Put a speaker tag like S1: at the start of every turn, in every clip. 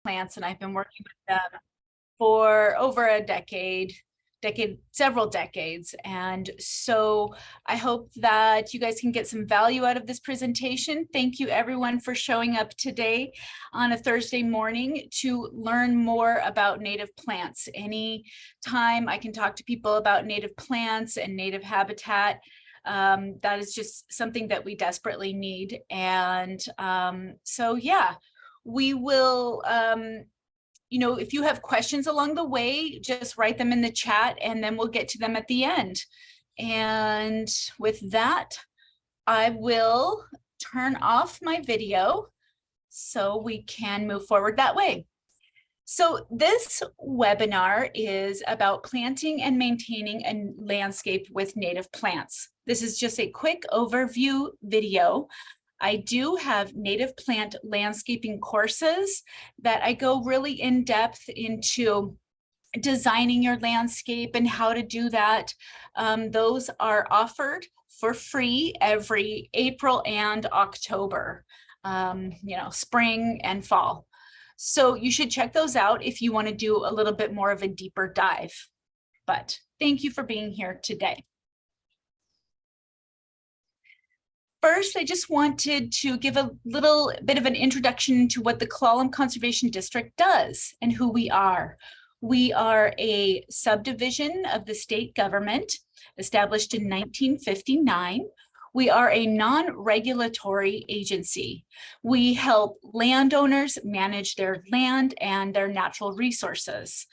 S1: plants, and I've been working with them for over a several decades. And so I hope that you guys can get some value out of this presentation. Thank you everyone for showing up today on a Thursday morning to learn more about native plants. Anytime I can talk to people about native plants and native habitat, that is just something that we desperately need. And so yeah, we will, if you have questions along the way, just write them in the chat and then we'll get to them at the end. And with that, I will turn off my video so we can move forward that way. So this webinar is about planting and maintaining a landscape with native plants. This is just a quick overview video. I do have native plant landscaping courses that I go really in depth into designing your landscape and how to do that. Those are offered for free every April and October, spring and fall. So you should check those out if you want to do a little bit more of a deeper dive. But thank you for being here today. First, I just wanted to give a little bit of an introduction to what the Clallam Conservation District does and who we are. We are a subdivision of the state government established in 1959. We are a non-regulatory agency. We help landowners manage their land and their natural resources.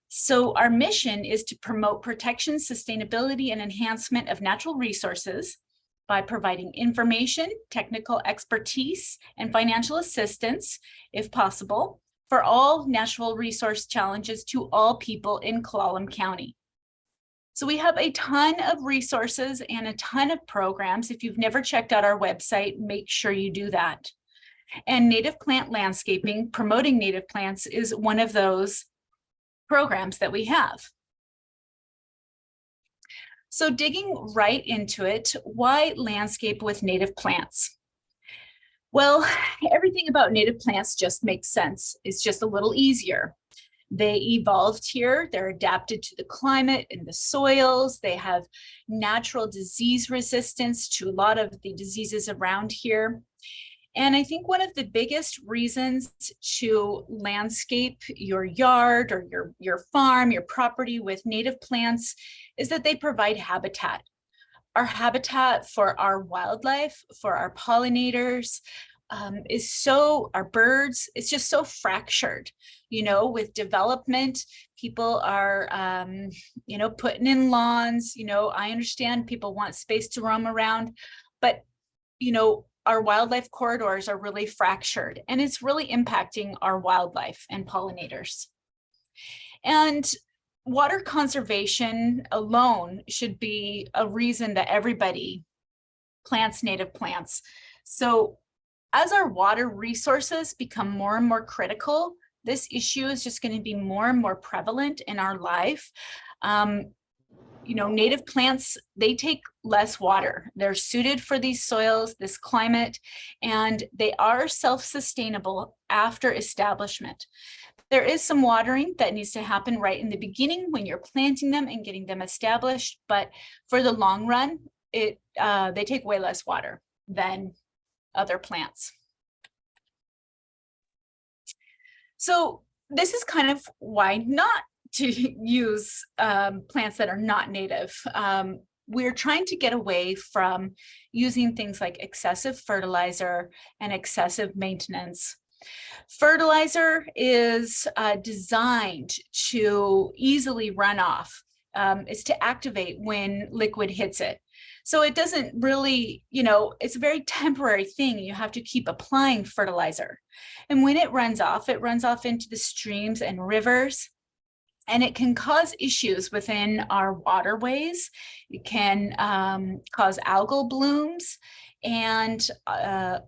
S1: So our mission is to promote protection, sustainability, and enhancement of natural resources by providing information, technical expertise, and financial assistance, if possible, for all natural resource challenges to all people in Clallam County. So we have a ton of resources and a ton of programs. If you've never checked out our website, make sure you do that. And native plant landscaping, promoting native plants, is one of those programs that we have. So digging right into it, why landscape with native plants? Well, everything about native plants just makes sense. It's just a little easier. They evolved here, they're adapted to the climate and the soils, they have natural disease resistance to a lot of the diseases around here. And I think one of the biggest reasons to landscape your yard or your farm, your property with native plants is that they provide habitat. Our habitat for our wildlife, for our pollinators, our birds, it's just so fractured. With development, people are, putting in lawns. I understand people want space to roam around, but, our wildlife corridors are really fractured, and it's really impacting our wildlife and pollinators. And water conservation alone should be a reason that everybody plants native plants. So as our water resources become more and more critical, this issue is just going to be more and more prevalent in our life. Native plants, they take less water. They're suited for these soils, this climate, and they are self-sustainable after establishment. There is some watering that needs to happen right in the beginning when you're planting them and getting them established, but for the long run, they take way less water than other plants. So this is kind of why not to use plants that are not native. We're trying to get away from using things like excessive fertilizer and excessive maintenance. Fertilizer is designed to easily run off. It's to activate when liquid hits it. So it doesn't really, it's a very temporary thing. You have to keep applying fertilizer. And when it runs off into the streams and rivers. And it can cause issues within our waterways. It can cause algal blooms and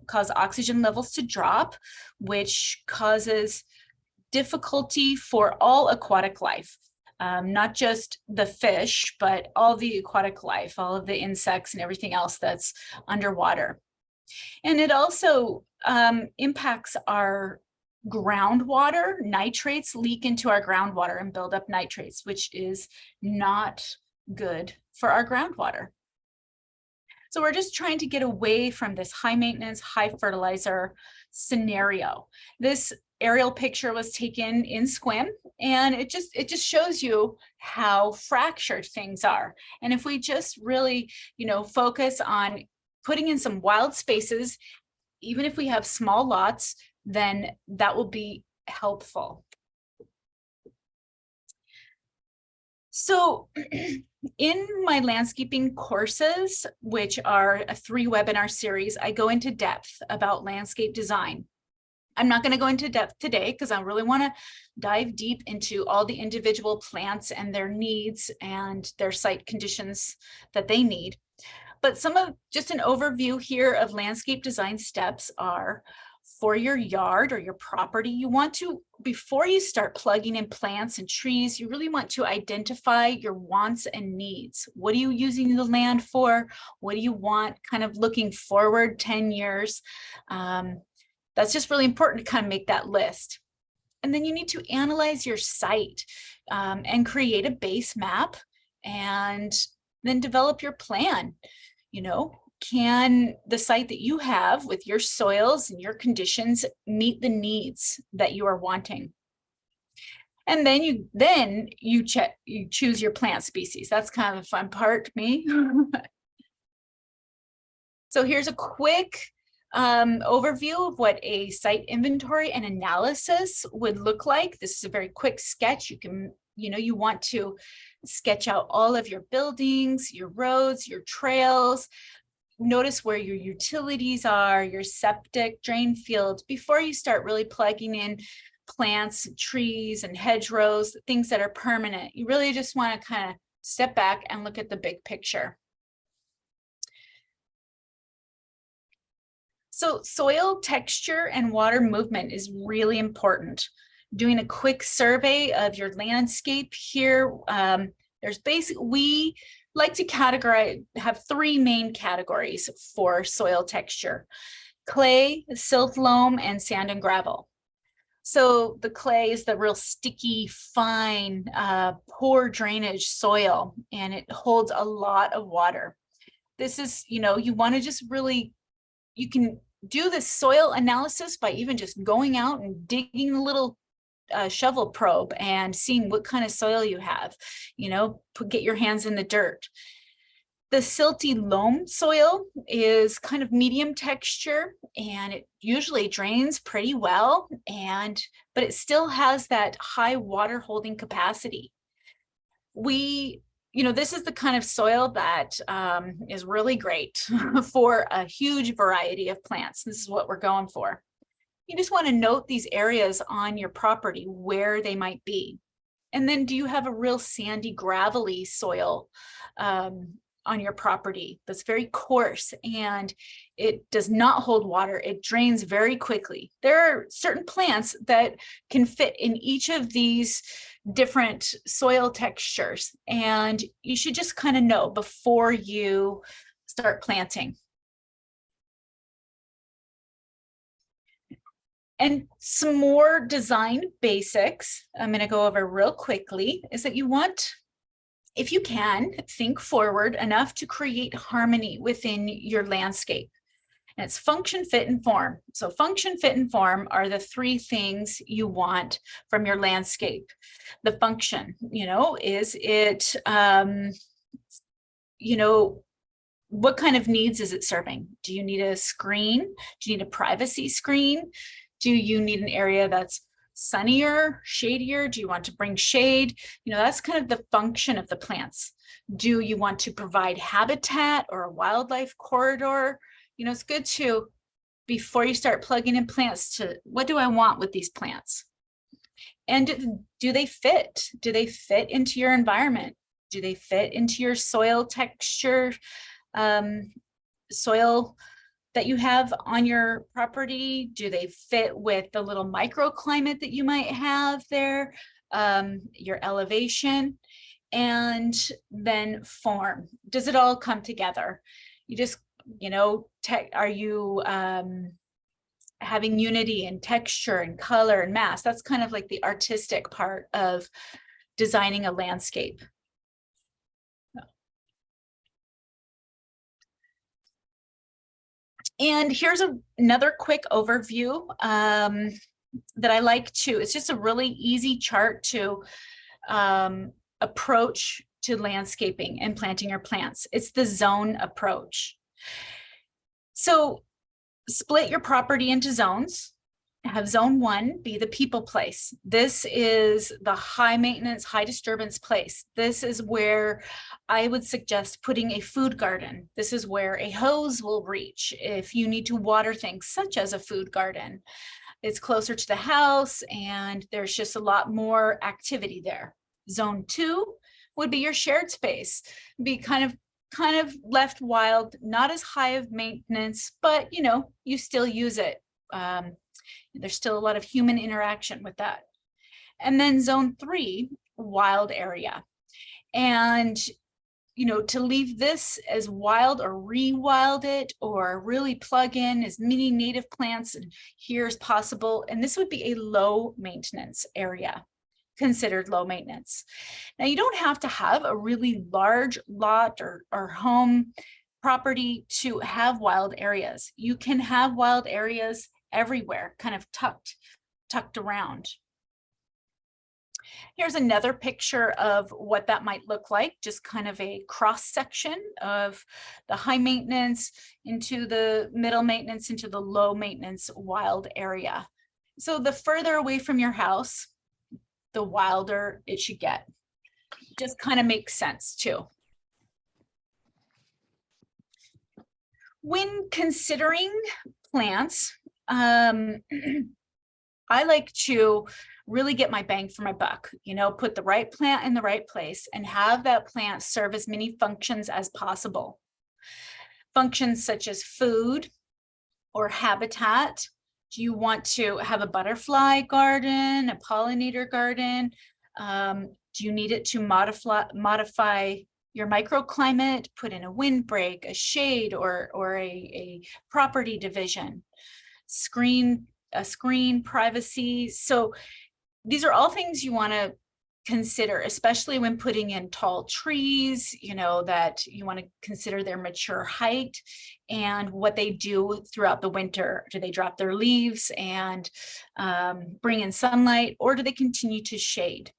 S1: cause oxygen levels to drop, which causes difficulty for all aquatic life, not just the fish, but all the aquatic life, all of the insects and everything else that's underwater. And it also impacts our groundwater, nitrates leak into our groundwater and build up nitrates, which is not good for our groundwater. So we're just trying to get away from this high maintenance, high fertilizer scenario. This aerial picture was taken in Squim, and it just shows you how fractured things are. And if we just really, focus on putting in some wild spaces, even if we have small lots, then that will be helpful. So in my landscaping courses, which are a 3-webinar series, I go into depth about landscape design. I'm not going to go into depth today because I really want to dive deep into all the individual plants and their needs and their site conditions that they need. But just an overview here of landscape design steps are: for your yard or your property, you want to, before you start plugging in plants and trees, you really want to identify your wants and needs. What are you using the land for? What do you want kind of looking forward 10 years? That's just really important to kind of make that list. And then you need to analyze your site and create a base map, and then develop your plan. Can the site that you have with your soils and your conditions meet the needs that you are wanting? And then you choose your plant species. That's kind of the fun part, me. So here's a quick overview of what a site inventory and analysis would look like. This is a very quick sketch. You want to sketch out all of your buildings, your roads, your trails. Notice where your utilities are, your septic, drain fields, before you start really plugging in plants, trees, and hedgerows, things that are permanent. You really just want to kind of step back and look at the big picture. So soil texture and water movement is really important. Doing a quick survey of your landscape here, we like to have 3 main categories for soil texture: clay, silt loam, and sand and gravel. So the clay is the real sticky, fine, poor drainage soil, and it holds a lot of water. This is, you want to just really, you can do the soil analysis by even just going out and digging a little shovel probe and seeing what kind of soil you have. Get your hands in the dirt. The silty loam soil is kind of medium texture, and it usually drains pretty well, but it still has that high water holding capacity. This is the kind of soil that is really great for a huge variety of plants. This is what we're going for. You just want to note these areas on your property where they might be. And then, do you have a real sandy, gravelly soil on your property that's very coarse and it does not hold water? It drains very quickly. There are certain plants that can fit in each of these different soil textures, and you should just kind of know before you start planting. And some more design basics I'm going to go over real quickly is that you want, if you can, think forward enough to create harmony within your landscape. And it's function, fit, and form. So function, fit, and form are the 3 things you want from your landscape. The function, is it, what kind of needs is it serving? Do you need a screen? Do you need a privacy screen? Do you need an area that's sunnier, shadier? Do you want to bring shade? That's kind of the function of the plants. Do you want to provide habitat or a wildlife corridor? It's good to, before you start plugging in plants, to what do I want with these plants? And do they fit? Do they fit into your environment? Do they fit into your soil texture, soil that you have on your property? Do they fit with the little microclimate that you might have there, your elevation? And then form. Does it all come together? You just, are you having unity and texture and color and mass. That's kind of like the artistic part of designing a landscape. And here's another quick overview that I like to, it's just a really easy chart to approach to landscaping and planting your plants. It's the zone approach. So split your property into zones. Have zone 1 be the people place. This is the high maintenance, high disturbance place. This is where I would suggest putting a food garden. This is where a hose will reach if you need to water things such as a food garden. It's closer to the house and there's just a lot more activity there. Zone 2 would be your shared space. Be kind of left wild, not as high of maintenance, but you know, you still use it. There's still a lot of human interaction with that. And then zone 3, wild area. And, you know, to leave this as wild or rewild it or really plug in as many native plants here as possible. And this would be a low maintenance area, considered low maintenance. Now, you don't have to have a really large lot or home property to have wild areas. You can have wild areas everywhere, kind of tucked around. Here's another picture of what that might look like, just kind of a cross section of the high maintenance into the middle maintenance into the low maintenance wild area. So the further away from your house, the wilder it should get. Just kind of makes sense too. When considering plants, I like to really get my bang for my buck, you know, put the right plant in the right place and have that plant serve as many functions as possible. Functions such as food or habitat. Do you want to have a butterfly garden, a pollinator garden? Do you need it to modify your microclimate, put in a windbreak, a shade, or a property division? Screen privacy. So these are all things you want to consider, especially when putting in tall trees, you know, that you want to consider their mature height and what they do throughout the winter. Do they drop their leaves and bring in sunlight, or do they continue to shade?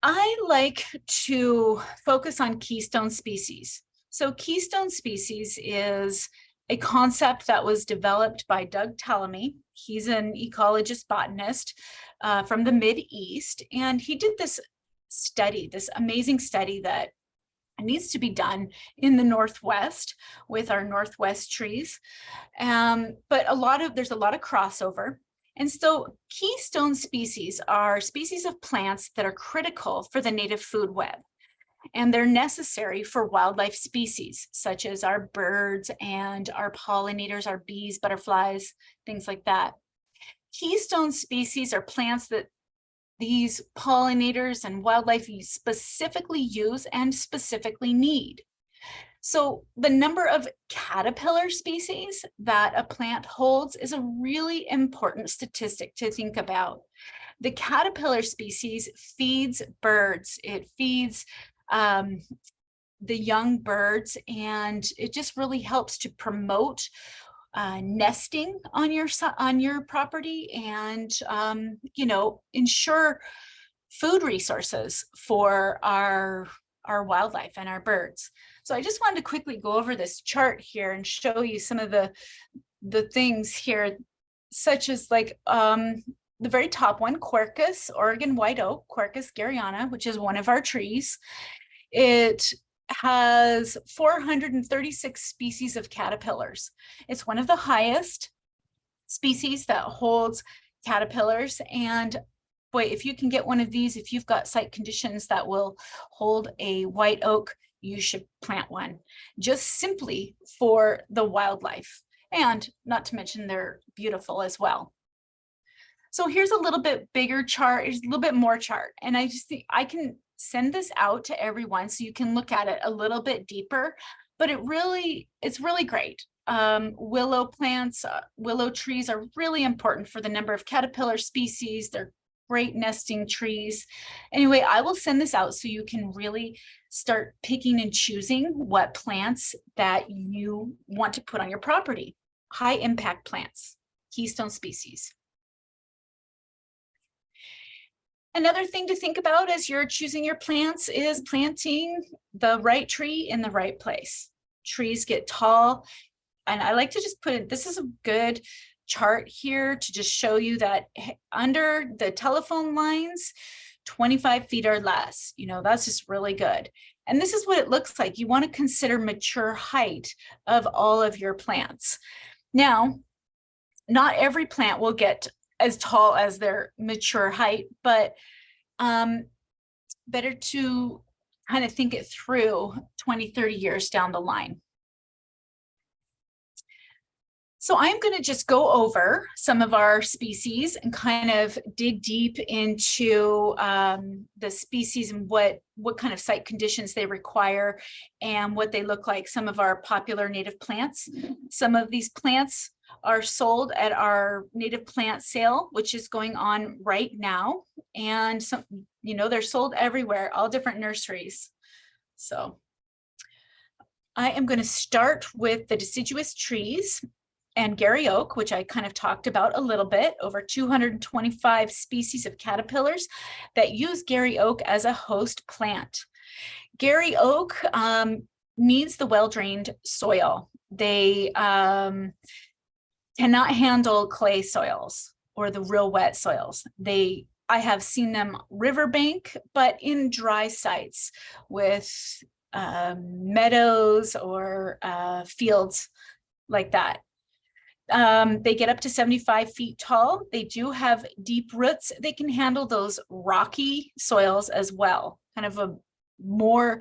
S1: I like to focus on keystone species. So Keystone Species is a concept that was developed by Doug Tallamy. He's an ecologist botanist from the Mid-East, and he did this study, this amazing study that needs to be done in the Northwest with our Northwest trees. But there's a lot of crossover. And so keystone species are species of plants that are critical for the native food web. And they're necessary for wildlife species, such as our birds and our pollinators, our bees, butterflies, things like that. Keystone species are plants that these pollinators and wildlife specifically use and specifically need. So the number of caterpillar species that a plant holds is a really important statistic to think about. The caterpillar species feeds birds. It feeds the young birds, and it just really helps to promote nesting on your property and you know, ensure food resources for our wildlife and our birds. So I just wanted to quickly go over this chart here and show you some of the things here, such as like the very top one, Quercus, Oregon white oak, Quercus garryana, which is one of our trees. It has 436 species of caterpillars. It's one of the highest species that holds caterpillars. And boy, if you can get one of these, if you've got site conditions that will hold a white oak, you should plant one, just simply for the wildlife. And not to mention they're beautiful as well. So here's a little bit bigger chart, here's a little bit more chart. And I just think I can send this out to everyone so you can look at it a little bit deeper. but it's really great. Willow plants, willow trees are really important for the number of caterpillar species. They're great nesting trees. Anyway, I will send this out so you can really start picking and choosing what plants that you want to put on your property. High impact plants, Keystone Species. Another thing to think about as you're choosing your plants is planting the right tree in the right place. Trees get tall, and I like to just put it, this is a good chart here to just show you that under the telephone lines, 25 feet or less, you know, that's just really good. And this is what it looks like. You want to consider mature height of all of your plants. Now, not every plant will get as tall as their mature height, but better to kind of think it through 20, 30 years down the line. So I'm going to just go over some of our species and kind of dig deep into the species and what kind of site conditions they require and what they look like. Some of our popular native plants. Some of these plants are sold at our native plant sale, which is going on right now. And some, you know, they're sold everywhere, all different nurseries. So I am going to start with the deciduous trees and Gary oak, which I kind of talked about a little bit. Over 225 species of caterpillars that use Gary oak as a host plant. Gary oak needs the well-drained soil. They cannot handle clay soils or the real wet soils. I have seen them riverbank, but in dry sites with meadows or fields like that. They get up to 75 feet tall. They do have deep roots. They can handle those rocky soils as well. Kind of a more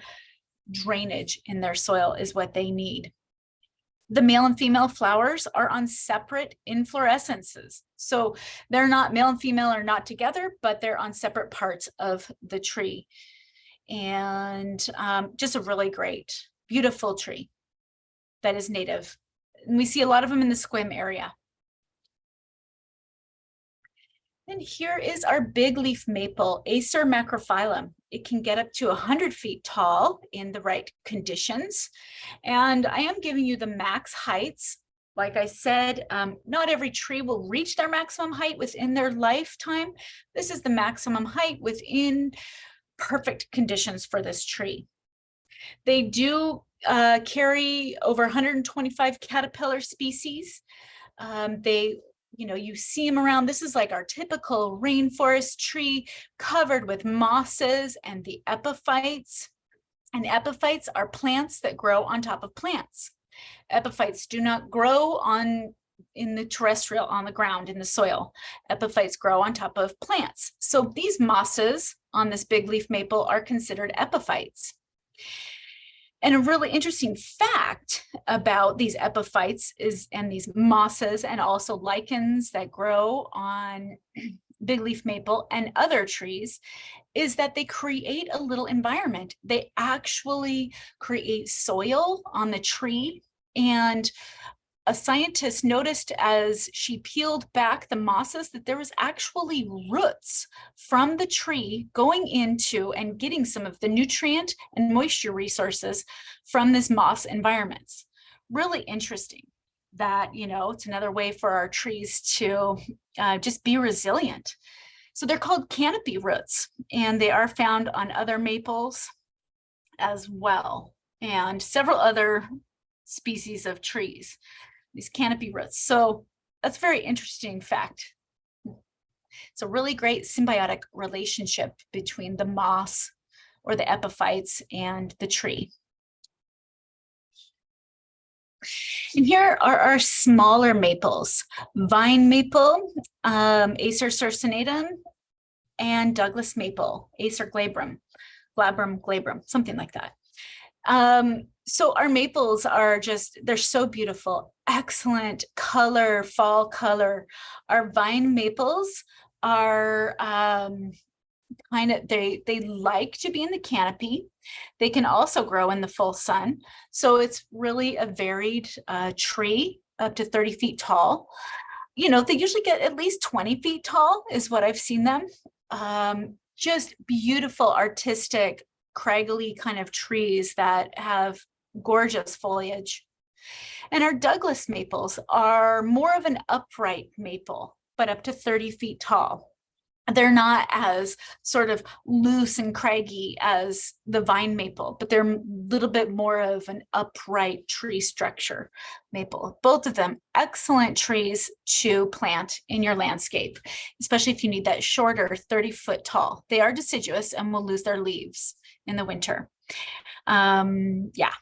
S1: drainage in their soil is what they need. The male and female flowers are on separate inflorescences. So they're not, male and female are not together, but they're on separate parts of the tree. And just a really great, beautiful tree that is native. And we see a lot of them in the Sequim area. And here is our big leaf maple, Acer macrophyllum. It can get up to 100 feet tall in the right conditions. And I am giving you the max heights. Like I said, not every tree will reach their maximum height within their lifetime. This is the maximum height within perfect conditions for this tree. They do carry over 125 caterpillar species. You see them around. This is like our typical rainforest tree covered with mosses and the epiphytes. And epiphytes are plants that grow on top of plants. Epiphytes do not grow in the terrestrial, on the ground, in the soil. Epiphytes grow on top of plants. So these mosses on this big leaf maple are considered epiphytes. And a really interesting fact about these epiphytes and these mosses and also lichens that grow on big leaf maple and other trees is that they create a little environment. They actually create soil on the tree. And a scientist noticed as she peeled back the mosses that there was actually roots from the tree going into and getting some of the nutrient and moisture resources from this moss environments. Really interesting that, it's another way for our trees to just be resilient. So they're called canopy roots, and they are found on other maples as well, and several other species of trees. These canopy roots. So that's a very interesting fact. It's a really great symbiotic relationship between the moss or the epiphytes and the tree. And here are our smaller maples: vine maple, Acer circinatum, and Douglas maple, Acer glabrum, something like that. So our maples are they're so beautiful, excellent color, fall color. Our vine maples are they like to be in the canopy. They can also grow in the full sun. So it's really a varied tree, up to 30 feet tall. You know, they usually get at least 20 feet tall is what I've seen them. Just beautiful, artistic, craggly kind of trees that have gorgeous foliage. And our Douglas maples are more of an upright maple, but up to 30 feet tall. They're not as sort of loose and craggy as the vine maple, but they're a little bit more of an upright tree structure maple. Both of them excellent trees to plant in your landscape, especially if you need that shorter 30-foot tall. They are deciduous and will lose their leaves in the winter. Yeah.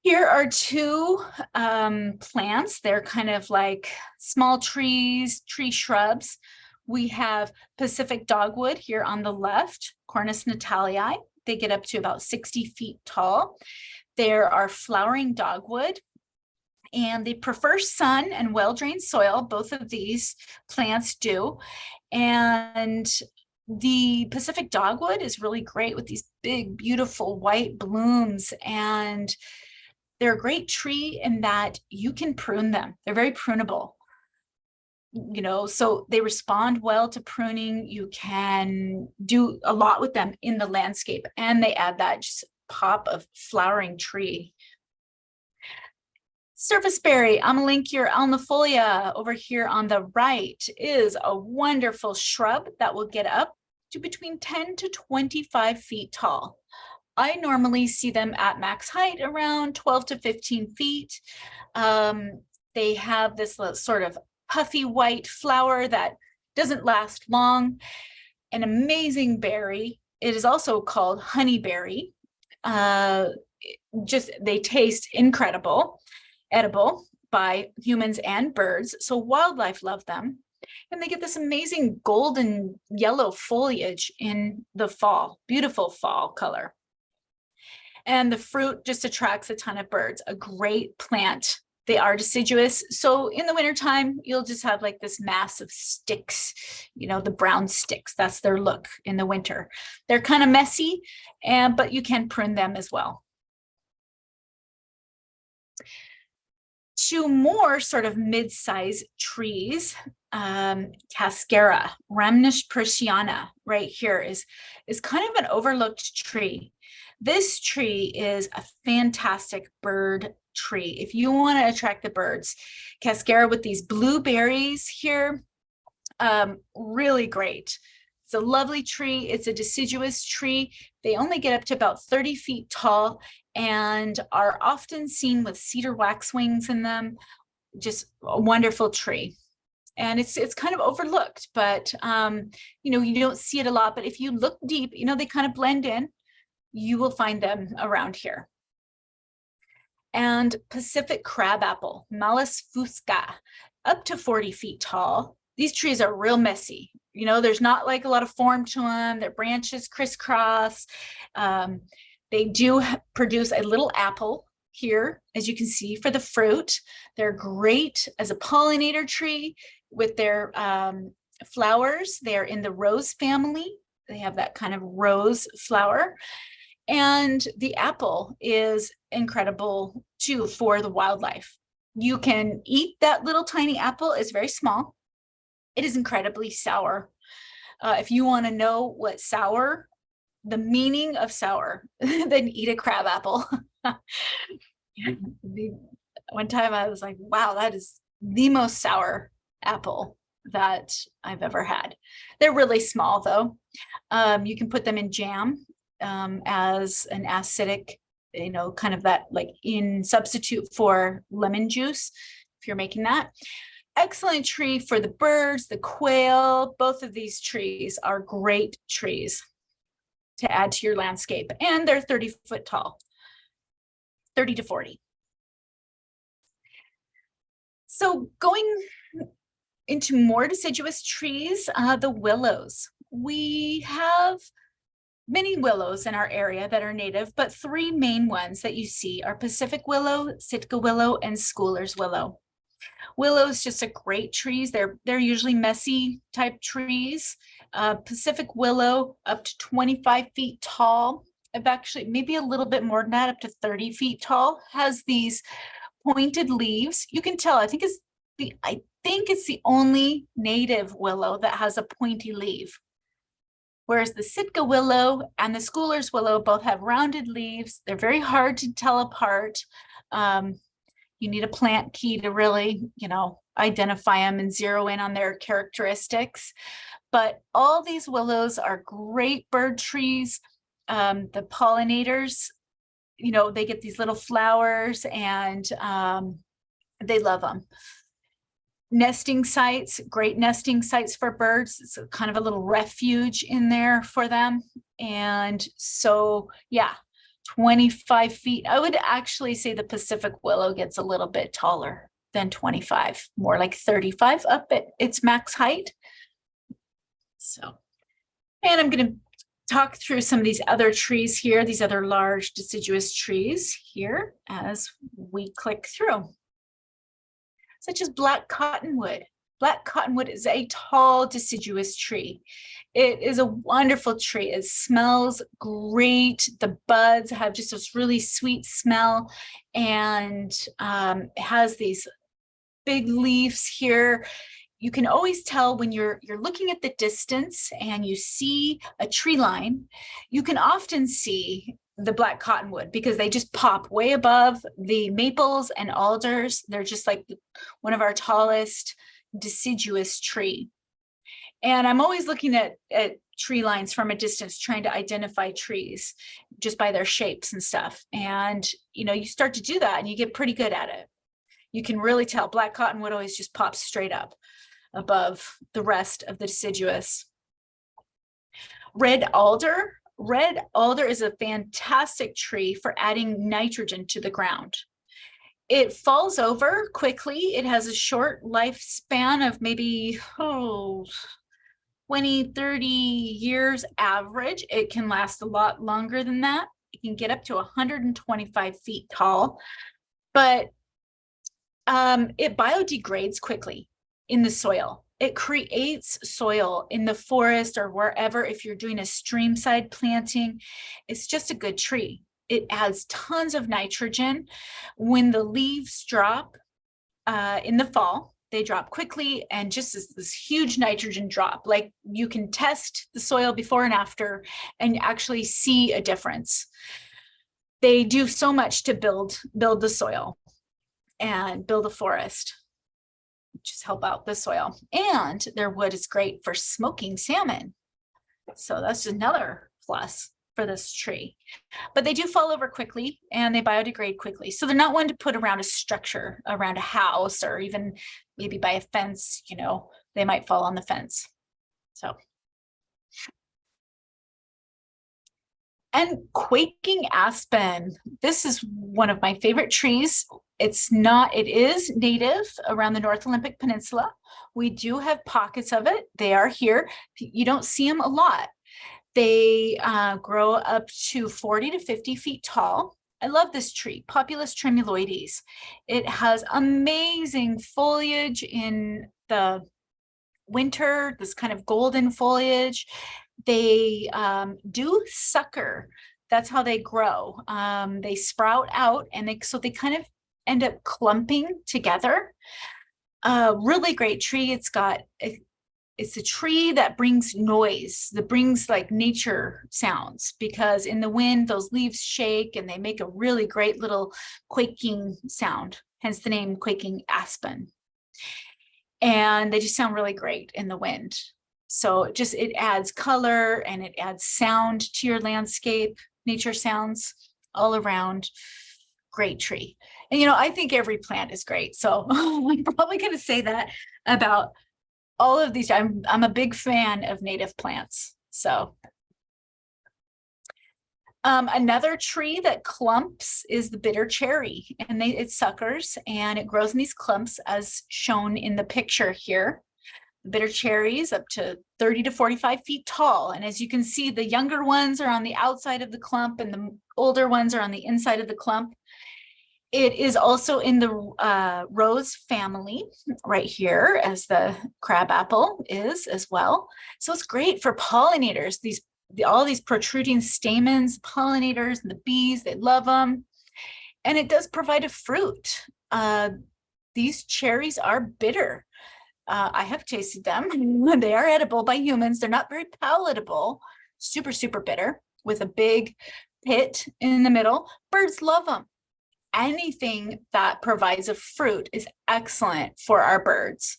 S1: Here are two plants. They're kind of like small trees, tree shrubs. We have Pacific dogwood here on the left, Cornice natalii. They get up to about 60 feet tall. There are flowering dogwood, and they prefer sun and well-drained soil. Both of these plants do. And the Pacific dogwood is really great with these big, beautiful white blooms, and they're a great tree in that you can prune them. They're very prunable, you know, so they respond well to pruning. You can do a lot with them in the landscape, and they add that just pop of flowering tree. Surfaceberry, Amelanchier alnifolia over here on the right is a wonderful shrub that will get up to between 10 to 25 feet tall. I normally see them at max height around 12 to 15 feet. They have this sort of puffy white flower that doesn't last long. An amazing berry. It is also called honeyberry. They taste incredible, edible by humans and birds. So wildlife love them. And they get this amazing golden yellow foliage in the fall, beautiful fall color. And the fruit just attracts a ton of birds. A great plant. They are deciduous. So in the wintertime, you'll just have like this mass of sticks, you know, the brown sticks. That's their look in the winter. They're kind of messy, but you can prune them as well. Two more sort of mid-sized trees, Cascara, Rhamnish persiana, right here is kind of an overlooked tree. This tree is a fantastic bird tree. If you want to attract the birds, Cascara with these blueberries here, really great. It's a lovely tree. It's a deciduous tree. They only get up to about 30 feet tall and are often seen with cedar waxwings in them. Just a wonderful tree. And it's kind of overlooked, but you know, you don't see it a lot, but if you look deep, you know, they kind of blend in. You will find them around here. And Pacific crabapple, Malus fusca, up to 40 feet tall. These trees are real messy. You know, there's not like a lot of form to them. Their branches crisscross. They do produce a little apple here, as you can see, for the fruit. They're great as a pollinator tree with their flowers. They're in the rose family. They have that kind of rose flower. And the apple is incredible too for the wildlife. You can eat that little tiny apple. It's very small. It is incredibly sour. If you want to know what sour, the meaning of sour, then eat a crab apple. One time I was like, wow, that is the most sour apple that I've ever had. They're really small though. You can put them in jam as an acidic, you know, kind of that like in substitute for lemon juice, if you're making that. Excellent tree for the birds, the quail. Both of these trees are great trees to add to your landscape, and they're 30 foot tall, 30 to 40. So going into more deciduous trees, the willows. We have many willows in our area that are native, but three main ones that you see are Pacific willow, Sitka willow, and Schooler's willow. Willows, just a great trees. They're usually messy type trees. Pacific willow up to 25 feet tall. I've actually maybe a little bit more than that, up to 30 feet tall. Has these pointed leaves. You can tell. I think it's the only native willow that has a pointy leaf. Whereas the Sitka willow and the Schooler's willow both have rounded leaves. They're very hard to tell apart. You need a plant key to really, identify them and zero in on their characteristics. But all these willows are great bird trees. The pollinators, they get these little flowers and they love them. Nesting sites, great nesting sites for birds. It's kind of a little refuge in there for them. And so, yeah, 25 feet. I would actually say the Pacific willow gets a little bit taller than 25, more like 35 up at its max height. So, and I'm going to talk through some of these other trees here, these other large deciduous trees here as we click through. Such as black cottonwood. Black cottonwood is a tall deciduous tree. It is a wonderful tree. It smells great. The buds have just this really sweet smell, and it has these big leaves here. You can always tell when you're looking at the distance and you see a tree line, you can often see the black cottonwood because they just pop way above the maples and alders. They're just like one of our tallest deciduous tree. And I'm always looking at tree lines from a distance, trying to identify trees just by their shapes and stuff. And, you start to do that and you get pretty good at it. You can really tell black cottonwood always just pops straight up above the rest of the deciduous. Red alder. Red alder is a fantastic tree for adding nitrogen to the ground. It falls over quickly. It has a short lifespan of maybe 20, 30 years average. It can last a lot longer than that. It can get up to 125 feet tall, but it biodegrades quickly in the soil. It creates soil in the forest or wherever. If you're doing a streamside planting, it's just a good tree. It adds tons of nitrogen. When the leaves drop in the fall, they drop quickly and just this huge nitrogen drop. Like you can test the soil before and after and actually see a difference. They do so much to build the soil and build a forest. Just help out the soil, and their wood is great for smoking salmon. So that's another plus for this tree. But they do fall over quickly and they biodegrade quickly. So they're not one to put around a structure, around a house, or even maybe by a fence, they might fall on the fence. So. And quaking aspen. This is one of my favorite trees. It is native around the North Olympic Peninsula. We do have pockets of it. They are here. You don't see them a lot. They grow up to 40 to 50 feet tall. I love this tree, Populus tremuloides. It has amazing foliage in the winter, this kind of golden foliage. They do sucker. That's how they grow. They sprout out, and they kind of end up clumping together. Really great tree. It's a tree that brings noise, that brings like nature sounds, because in the wind, those leaves shake and they make a really great little quaking sound, hence the name Quaking Aspen. And they just sound really great in the wind. So it adds color and it adds sound to your landscape, nature sounds all around. Great tree. And, I think every plant is great. So I'm probably going to say that about all of these. I'm a big fan of native plants. So another tree that clumps is the bitter cherry, and it suckers and it grows in these clumps as shown in the picture here. Bitter cherries up to 30 to 45 feet tall. And as you can see, the younger ones are on the outside of the clump and the older ones are on the inside of the clump. It is also in the rose family right here, as the crabapple is as well. So it's great for pollinators. All these protruding stamens, pollinators, and the bees, they love them. And it does provide a fruit. These cherries are bitter. I have tasted them. They are edible by humans. They're not very palatable. Super, super bitter with a big pit in the middle. Birds love them. Anything that provides a fruit is excellent for our birds.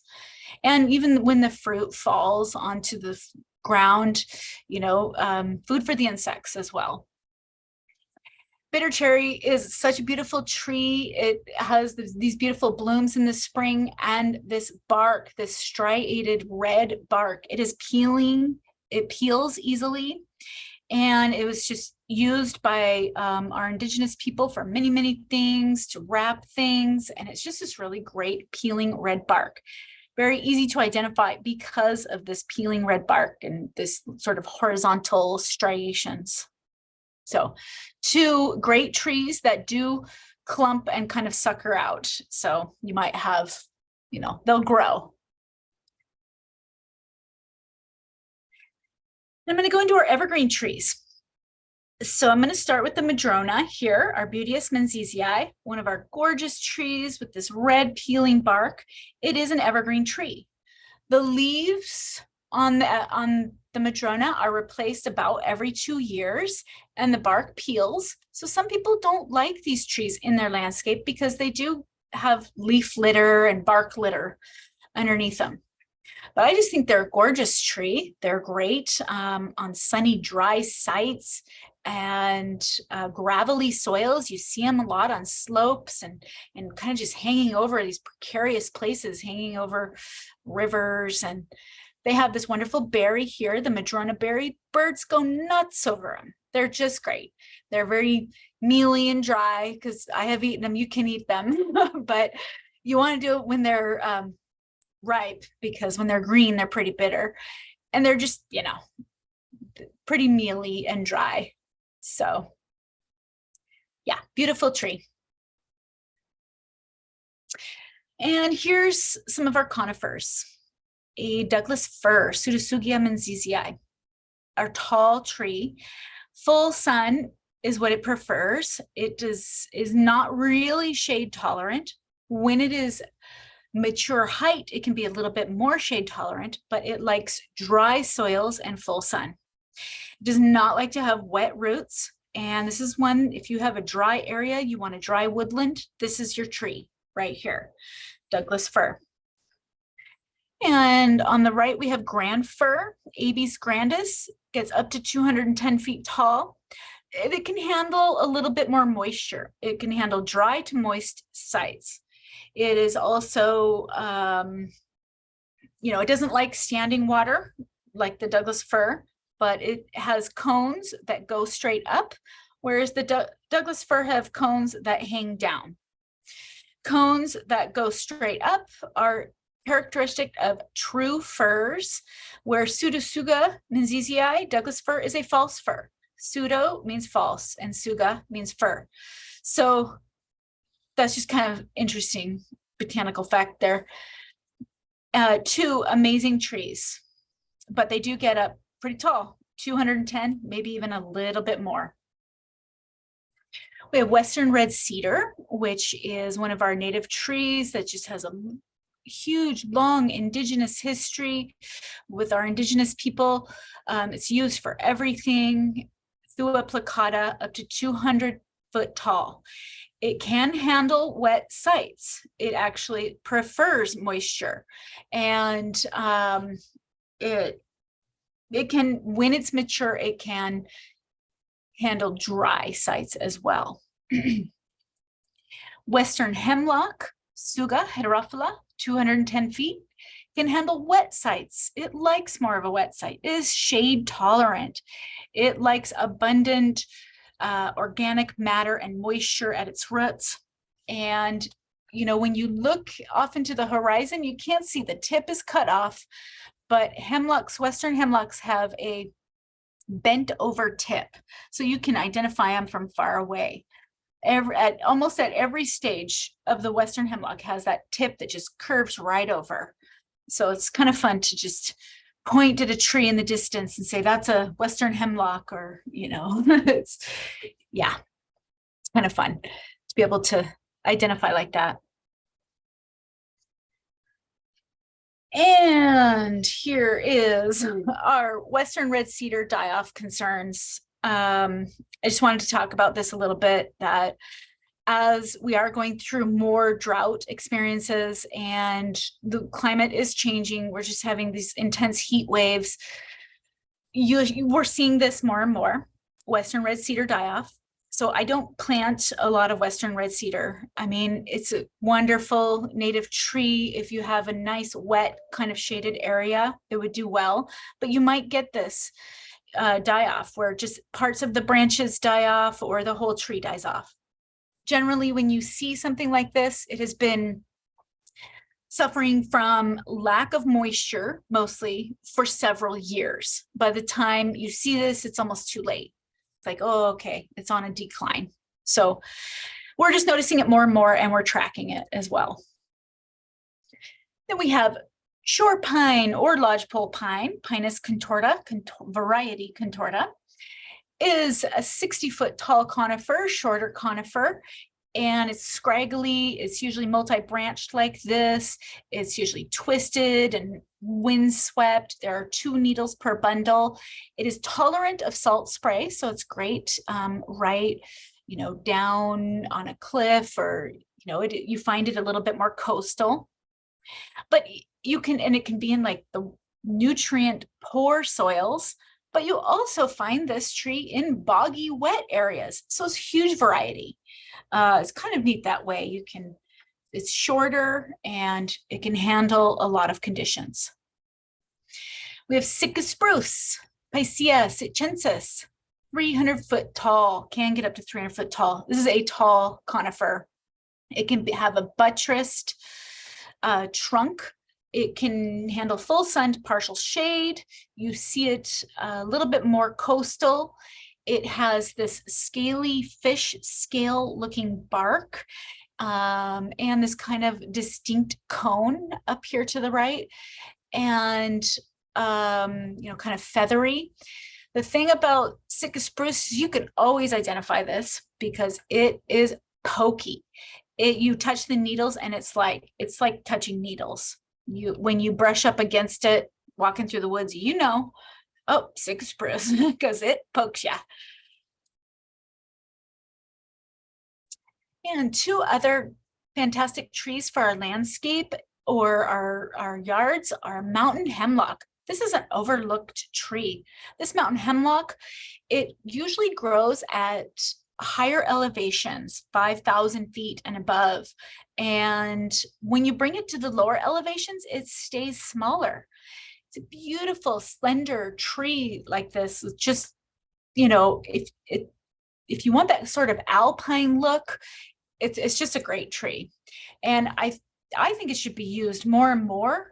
S1: And even when the fruit falls onto the ground, food for the insects as well. Bitter cherry is such a beautiful tree. It has these beautiful blooms in the spring, and this bark, this striated red bark, it is peeling. It peels easily. And it was just used by our indigenous people for many, many things, to wrap things. And it's just this really great peeling red bark. Very easy to identify because of this peeling red bark and this sort of horizontal striations. So 2 great trees that do clump and kind of sucker out. So you might have, they'll grow. I'm going to go into our evergreen trees. So I'm going to start with the Madrona here, our Arbuteus menziesii, one of our gorgeous trees with this red peeling bark. It is an evergreen tree. The leaves on the Madrona are replaced about every 2 years, and the bark peels. So some people don't like these trees in their landscape because they do have leaf litter and bark litter underneath them. But I just think they're a gorgeous tree. They're great on sunny, dry sites and gravelly soils. You see them a lot on slopes and kind of just hanging over these precarious places, hanging over rivers. And they have this wonderful berry here, the Madrona berry. Birds go nuts over them. They're just great. They're very mealy and dry because I have eaten them. You can eat them, but you want to do it when they're ripe, because when they're green, they're pretty bitter, and they're just, pretty mealy and dry. So yeah, beautiful tree. And here's some of our conifers. A Douglas fir, Pseudotsugia menziesii, our tall tree. Full sun is what it prefers. It is not really shade tolerant. When it is mature height, it can be a little bit more shade tolerant, but it likes dry soils and full sun. It does not like to have wet roots. And this is one, if you have a dry area, you want a dry woodland, this is your tree right here, Douglas fir. And on the right, we have grand fir, Abies grandis, gets up to 210 feet tall. It can handle a little bit more moisture. It can handle dry to moist sites. It is also, it doesn't like standing water like the Douglas fir, but it has cones that go straight up, whereas the Douglas fir have cones that hang down. Cones that go straight up are characteristic of true firs, where Pseudotsuga menziesii, Douglas fir, is a false fir. Pseudo means false, and suga means fir. So that's just kind of interesting botanical fact there. 2 amazing trees, but they do get up pretty tall, 210, maybe even a little bit more. We have Western red cedar, which is one of our native trees that just has a huge, long indigenous history with our indigenous people. It's used for everything. Thua plicata, up to 200 foot tall. It can handle wet sites. It actually prefers moisture, and it can, when it's mature, it can handle dry sites as well. Western hemlock, Tsuga heterophylla, 210 feet, can handle wet sites. It likes more of a wet site. It is shade tolerant. It likes abundant organic matter and moisture at its roots. And when you look off into the horizon, you can't see, the tip is cut off, but hemlocks, Western hemlocks, have a bent over tip, so you can identify them from far away. Almost at every stage of the Western hemlock has that tip that just curves right over. So it's kind of fun to just point at a tree in the distance and say, that's a Western hemlock, or, it's, yeah, it's kind of fun to be able to identify like that. And here is our Western Red Cedar Die Off concerns. I just wanted to talk about this a little bit, that as we are going through more drought experiences and the climate is changing, we're just having these intense heat waves. We're seeing this more and more, Western Red Cedar Die Off. So I don't plant a lot of Western red cedar. I mean, it's a wonderful native tree. If you have a nice wet kind of shaded area, it would do well, but you might get this die off where just parts of the branches die off or the whole tree dies off. Generally, when you see something like this, it has been suffering from lack of moisture, mostly for several years. By the time you see this, it's almost too late. It's like, oh, okay, it's on a decline. So we're just noticing it more and more, and we're tracking it as well. Then we have shore pine or lodgepole pine, Pinus contorta, variety contorta, is a 60-foot tall conifer, shorter conifer, and it's scraggly. It's usually multi-branched like this. It's usually twisted and windswept. There are 2 needles per bundle. It is tolerant of salt spray, so it's great right, down on a cliff, or you find it a little bit more coastal. But you can, and it can be in like the nutrient poor soils, but you also find this tree in boggy wet areas. So it's huge variety. It's kind of neat that way. It's shorter and it can handle a lot of conditions. We have Sitka spruce, Picea sitchensis, 300-foot tall, can get up to 300-foot tall. This is a tall conifer. It can have a buttressed trunk. It can handle full sun to partial shade. You see it a little bit more coastal. It has this scaly fish scale looking bark and this kind of distinct cone up here to the right, and kind of feathery. The thing about Sitka spruce is you can always identify this because it is pokey. You touch the needles and it's like touching needles. When you brush up against it, walking through the woods, oh, Sitka spruce, because it pokes you. And 2 other fantastic trees for our landscape or our yards are mountain hemlock. This is an overlooked tree. This mountain hemlock, it usually grows at higher elevations, 5,000 feet and above. And when you bring it to the lower elevations, it stays smaller. It's a beautiful, slender tree like this. It's just, if you want that sort of alpine look, it's just a great tree. And I think it should be used more and more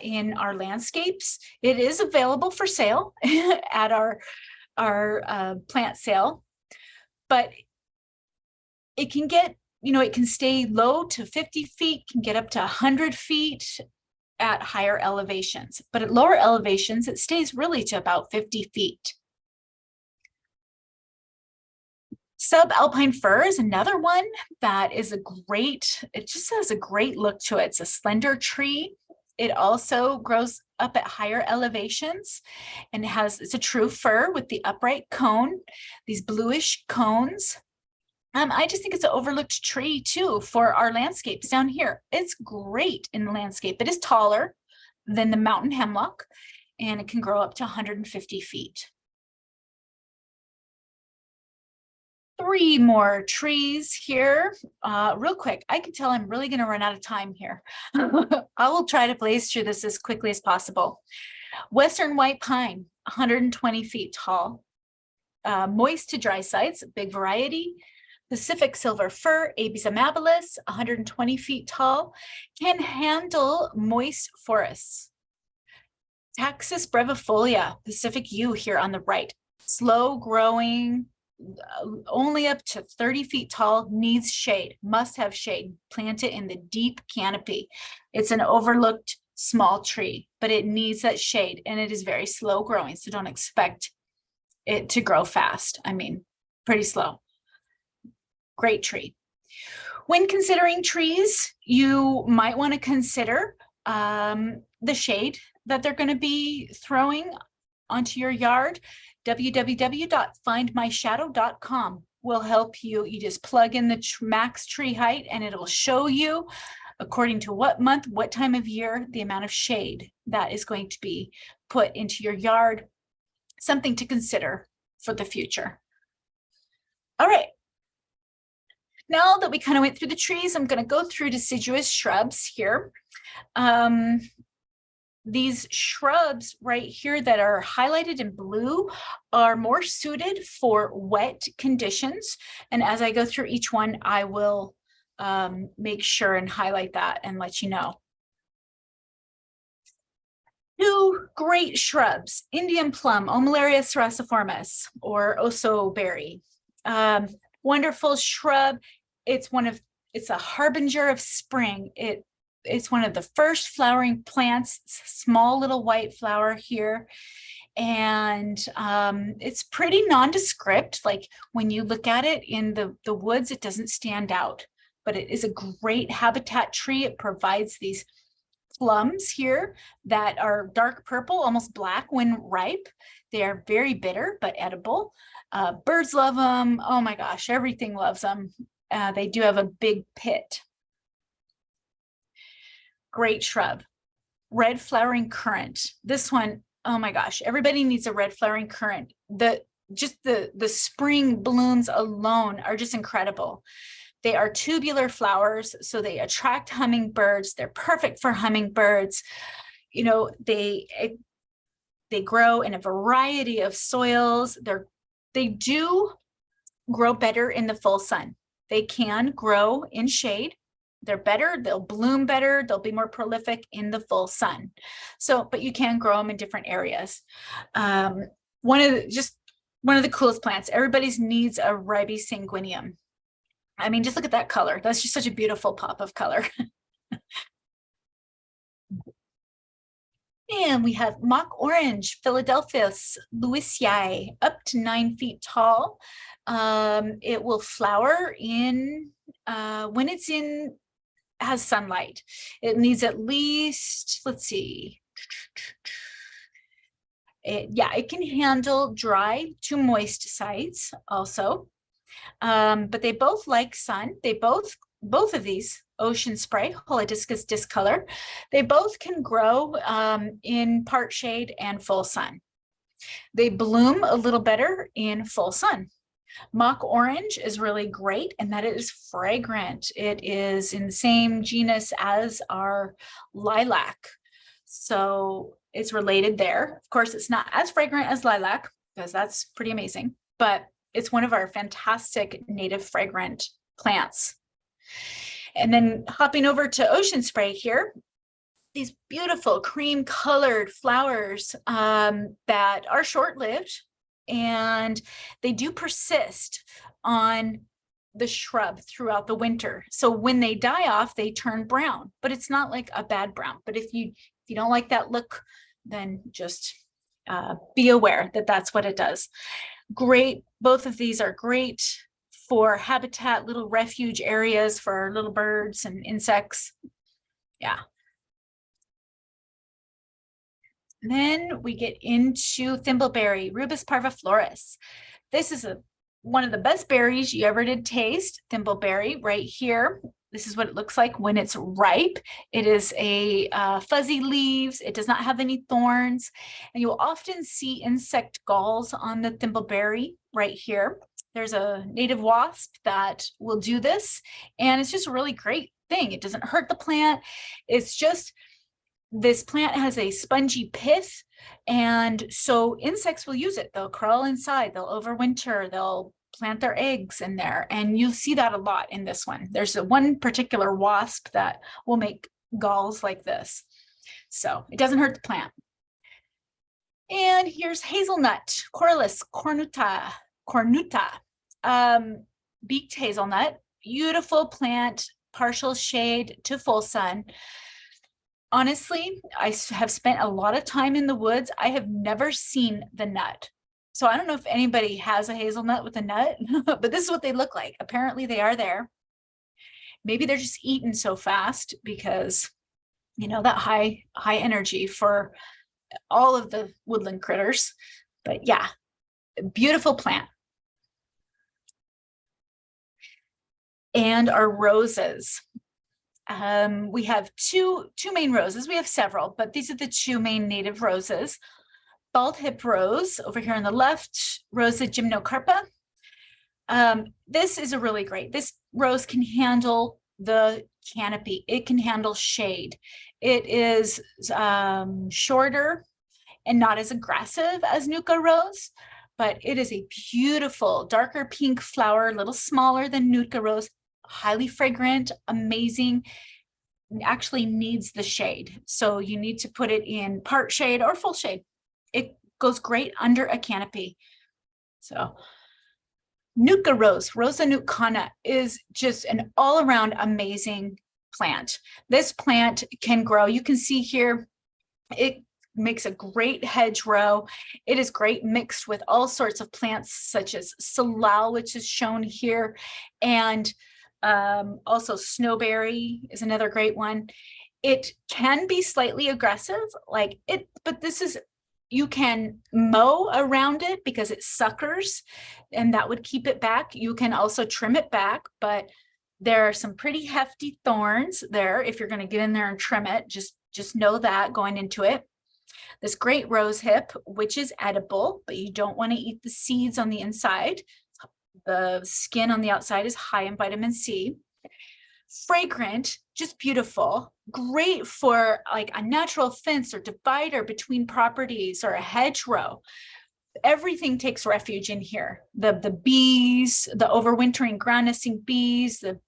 S1: in our landscapes. It is available for sale at our plant sale, but it can get, it can stay low to 50 feet, can get up to 100 feet at higher elevations, but at lower elevations, it stays really to about 50 feet. Subalpine fir is another one that is it just has a great look to it. It's a slender tree. It also grows up at higher elevations and it's a true fir with the upright cone, these bluish cones. I just think it's an overlooked tree too for our landscapes down here. It's great in the landscape. It is taller than the mountain hemlock and it can grow up to 150 feet. 3 more trees here. Real quick, I can tell I'm really going to run out of time here. I will try to blaze through this as quickly as possible. Western white pine, 120 feet tall. Moist to dry sites, big variety. Pacific silver fir, Abies amabilis, 120 feet tall, can handle moist forests. Taxus brevifolia, Pacific yew here on the right. Slow growing, only up to 30 feet tall, needs shade, must have shade. Plant it in the deep canopy. It's an overlooked small tree, but it needs that shade, and it is very slow growing, so don't expect it to grow fast. I mean, pretty slow. Great tree. When considering trees, you might want to consider the shade that they're going to be throwing onto your yard. www.findmyshadow.com will help you. You just plug in the max tree height and it'll show you, according to what month, what time of year, the amount of shade that is going to be put into your yard. Something to consider for the future. All right. Now that we kind of went through the trees, I'm going to go through deciduous shrubs here. These shrubs right here that are highlighted in blue are more suited for wet conditions. And as I go through each one, I will make sure and highlight that and let you know. Two great shrubs, Indian plum, Ommularia cerasiformis, or osoberry. Wonderful shrub. It's a harbinger of spring. It's one of the first flowering plants, small little white flower here. And it's pretty nondescript. Like when you look at it in the woods, it doesn't stand out, but it is a great habitat tree. It provides these plums here that are dark purple, almost black when ripe. They are very bitter, but edible. Birds love them. Oh my gosh, everything loves them. They do have a big pit. Great shrub. Red flowering currant. This one, oh my gosh, everybody needs a red flowering currant. Just the spring blooms alone are just incredible. They are tubular flowers, so they attract hummingbirds. They're perfect for hummingbirds. You know, they grow in a variety of soils. They do grow better in the full sun. They can grow in shade. They're better, they'll bloom better, they'll be more prolific in the full sun. So, but you can grow them in different areas. One of the coolest plants. Everybody's needs a Ribosynguinium. I mean, just look at that color. That's just such a beautiful pop of color. And we have mock orange, Philadelphus lewisii, up to 9 feet tall. It will flower in when it's has sunlight. It needs at least, let's see. It can handle dry to moist sites also. But they both like sun. They both of these, ocean spray, Holodiscus discolor, they both can grow in part shade and full sun. They bloom a little better in full sun. Mock orange is really great, and that is fragrant. It is in the same genus as our lilac, so it's related there. Of course, it's not as fragrant as lilac because that's pretty amazing, but it's one of our fantastic native fragrant plants. And then hopping over to ocean spray here, these beautiful cream colored flowers that are short-lived, and they do persist on the shrub throughout the winter. So when they die off, they turn brown, but it's not like a bad brown. But if you don't like that look, then just be aware that that's what it does. Great. Both of these are great for habitat, little refuge areas for little birds and insects. Yeah. Then we get into thimbleberry, Rubus parviflorus. This is one of the best berries you ever did taste, thimbleberry right here. This is what it looks like when it's ripe. It is a fuzzy leaves. It does not have any thorns. And you will often see insect galls on the thimbleberry right here. There's a native wasp that will do this, and it's just a really great thing. It doesn't hurt the plant. It's just, this plant has a spongy pith, and so insects will use it. They'll crawl inside, they'll overwinter, they'll plant their eggs in there, and you'll see that a lot in this one. There's one particular wasp that will make galls like this. So it doesn't hurt the plant. And here's hazelnut, Corylus cornuta. Beaked hazelnut, beautiful plant, partial shade to full sun. Honestly, I have spent a lot of time in the woods. I have never seen the nut. So I don't know if anybody has a hazelnut with a nut, but this is what they look like. Apparently they are there. Maybe they're just eaten so fast because, you know, that high energy for all of the woodland critters. But yeah, beautiful plant. And our roses. We have two main roses. We have several, but these are the two main native roses. Bald hip rose over here on the left, Rosa gymnocarpa. This is a really great. This rose can handle the canopy. It can handle shade. It is shorter and not as aggressive as Nuka rose, but it is a beautiful darker pink flower, a little smaller than Nuka rose, highly fragrant, amazing. Actually needs the shade. So you need to put it in part shade or full shade. It goes great under a canopy. So Nuka rose, Rosa nucana, is just an all-around amazing plant. This plant can grow. You can see here, it makes a great hedgerow. It is great mixed with all sorts of plants such as salal, which is shown here, and also snowberry is another great one. It can be slightly aggressive, like it, but this is, you can mow around it because it suckers and that would keep it back. You can also trim it back, but there are some pretty hefty thorns there. If you're going to get in there and trim it, just know that going into it. This great rose hip, which is edible, but you don't want to eat the seeds on the inside. The skin on the outside is high in vitamin C. Fragrant, just beautiful, great for like a natural fence or divider between properties or a hedgerow. Everything takes refuge in here. The bees, the overwintering ground nesting bees, the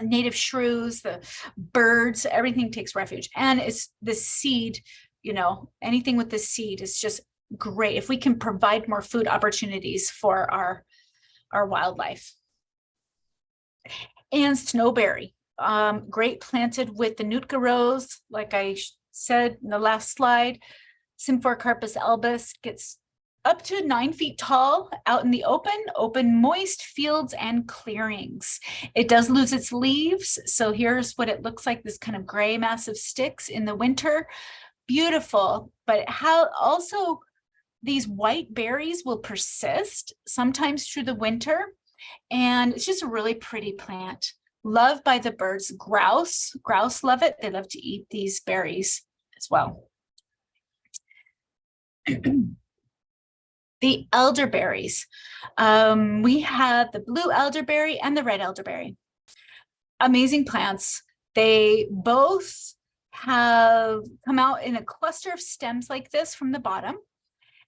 S1: native shrews, the birds, everything takes refuge. And it's the seed, you know, anything with the seed is just great if we can provide more food opportunities for our wildlife. And snowberry, great planted with the Nootka rose, like I said in the last slide. Symphoricarpus albus gets up to 9 feet tall out in the open, moist fields and clearings. It does lose its leaves. So here's what it looks like, this kind of gray massive sticks in the winter. Beautiful, but how also these white berries will persist sometimes through the winter. And it's just a really pretty plant. Loved by the birds. Grouse love it. They love to eat these berries as well. The elderberries. We have the blue elderberry and the red elderberry. Amazing plants. They both have come out in a cluster of stems like this from the bottom.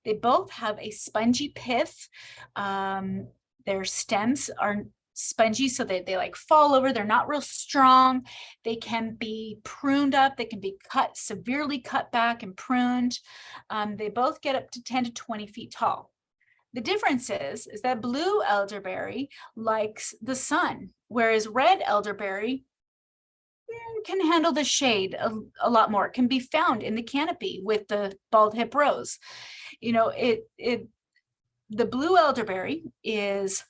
S1: They both have a spongy pith. Their stems are spongy so that they like fall over. They're not real strong. They can be pruned up. They can be cut, severely cut back and pruned. They both get up to 10 to 20 feet tall. The difference is that blue elderberry likes the sun, whereas red elderberry can handle the shade a lot more. It can be found in the canopy with the bald hip rose. You know, the blue elderberry is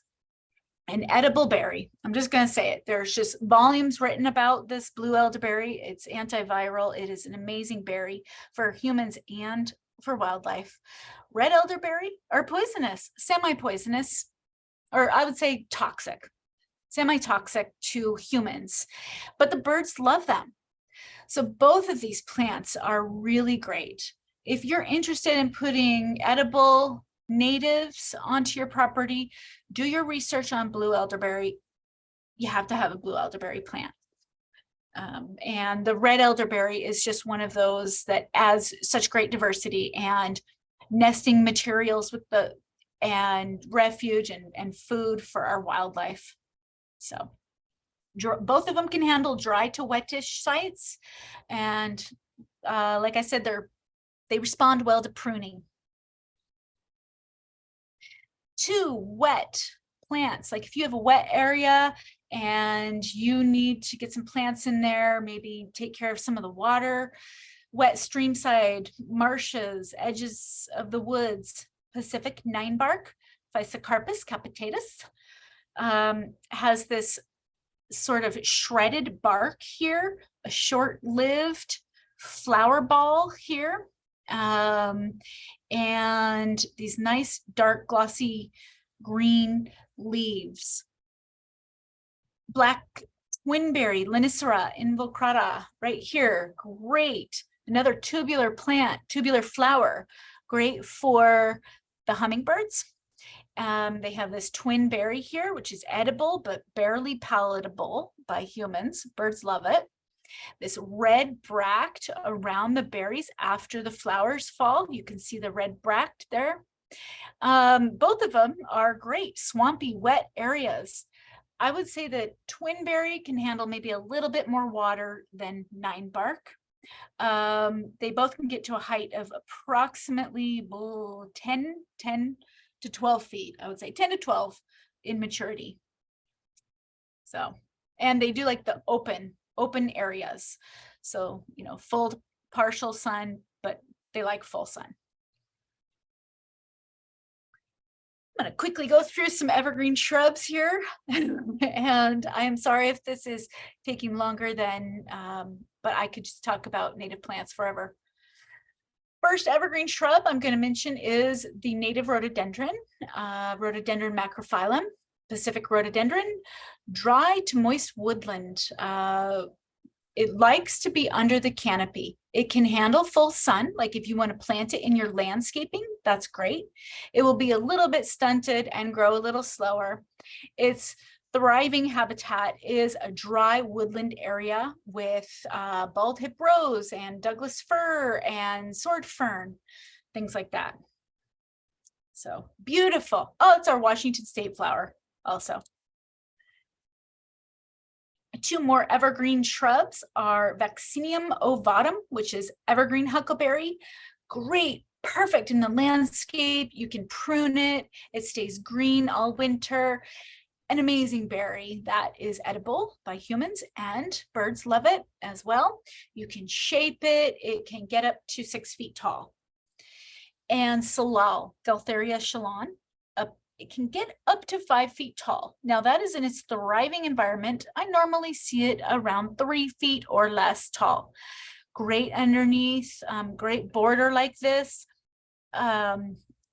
S1: an edible berry. I'm just going to say it. There's just volumes written about this blue elderberry. It's antiviral. It is an amazing berry for humans and for wildlife. Red elderberry are poisonous, semi-poisonous, or I would say toxic, semi-toxic to humans, but the birds love them. So both of these plants are really great. If you're interested in putting edible natives onto your property, do your research on blue elderberry. You have to have a blue elderberry plant. And the red elderberry is just one of those that adds such great diversity and nesting materials with and refuge and food for our wildlife. So both of them can handle dry to wettish sites. And like I said, they respond well to pruning. Two wet plants. Like if you have a wet area and you need to get some plants in there, maybe take care of some of the water, wet streamside, marshes, edges of the woods, Pacific 9-bark, Physocarpus capitatus, has this sort of shredded bark here, a short-lived flower ball here, and these nice dark glossy green leaves. Black twinberry, Linicera involucrata, right here, great. Another tubular plant, tubular flower, great for the hummingbirds. They have this twin berry here, which is edible, but barely palatable by humans. Birds love it. This red bract around the berries after the flowers fall. You can see the red bract there. Both of them are great, swampy, wet areas. I would say that twinberry can handle maybe a little bit more water than 9-bark. They both can get to a height of approximately 10 to 12 feet. I would say 10 to 12 in maturity. So, and they do like the open areas. So, you know, full, partial sun, but they like full sun. I'm going to quickly go through some evergreen shrubs here. And I am sorry if this is taking longer than, but I could just talk about native plants forever. First evergreen shrub I'm going to mention is the native rhododendron, Rhododendron macrophyllum, Pacific rhododendron, dry to moist woodland. It likes to be under the canopy. It can handle full sun, like if you want to plant it in your landscaping, that's great. It will be a little bit stunted and grow a little slower. Its thriving habitat is a dry woodland area with bald hip rose and Douglas fir and sword fern, things like that. So beautiful. Oh, it's our Washington state flower also. Two more evergreen shrubs are Vaccinium ovatum, which is evergreen huckleberry. Great, perfect in the landscape. You can prune it. It stays green all winter. An amazing berry that is edible by humans, and birds love it as well. You can shape it. It can get up to 6 feet tall. And salal, Gaultheria chalon, it can get up to 5 feet tall. Now that is in its thriving environment. I normally see it around 3 feet or less tall. Great underneath, great border like this, a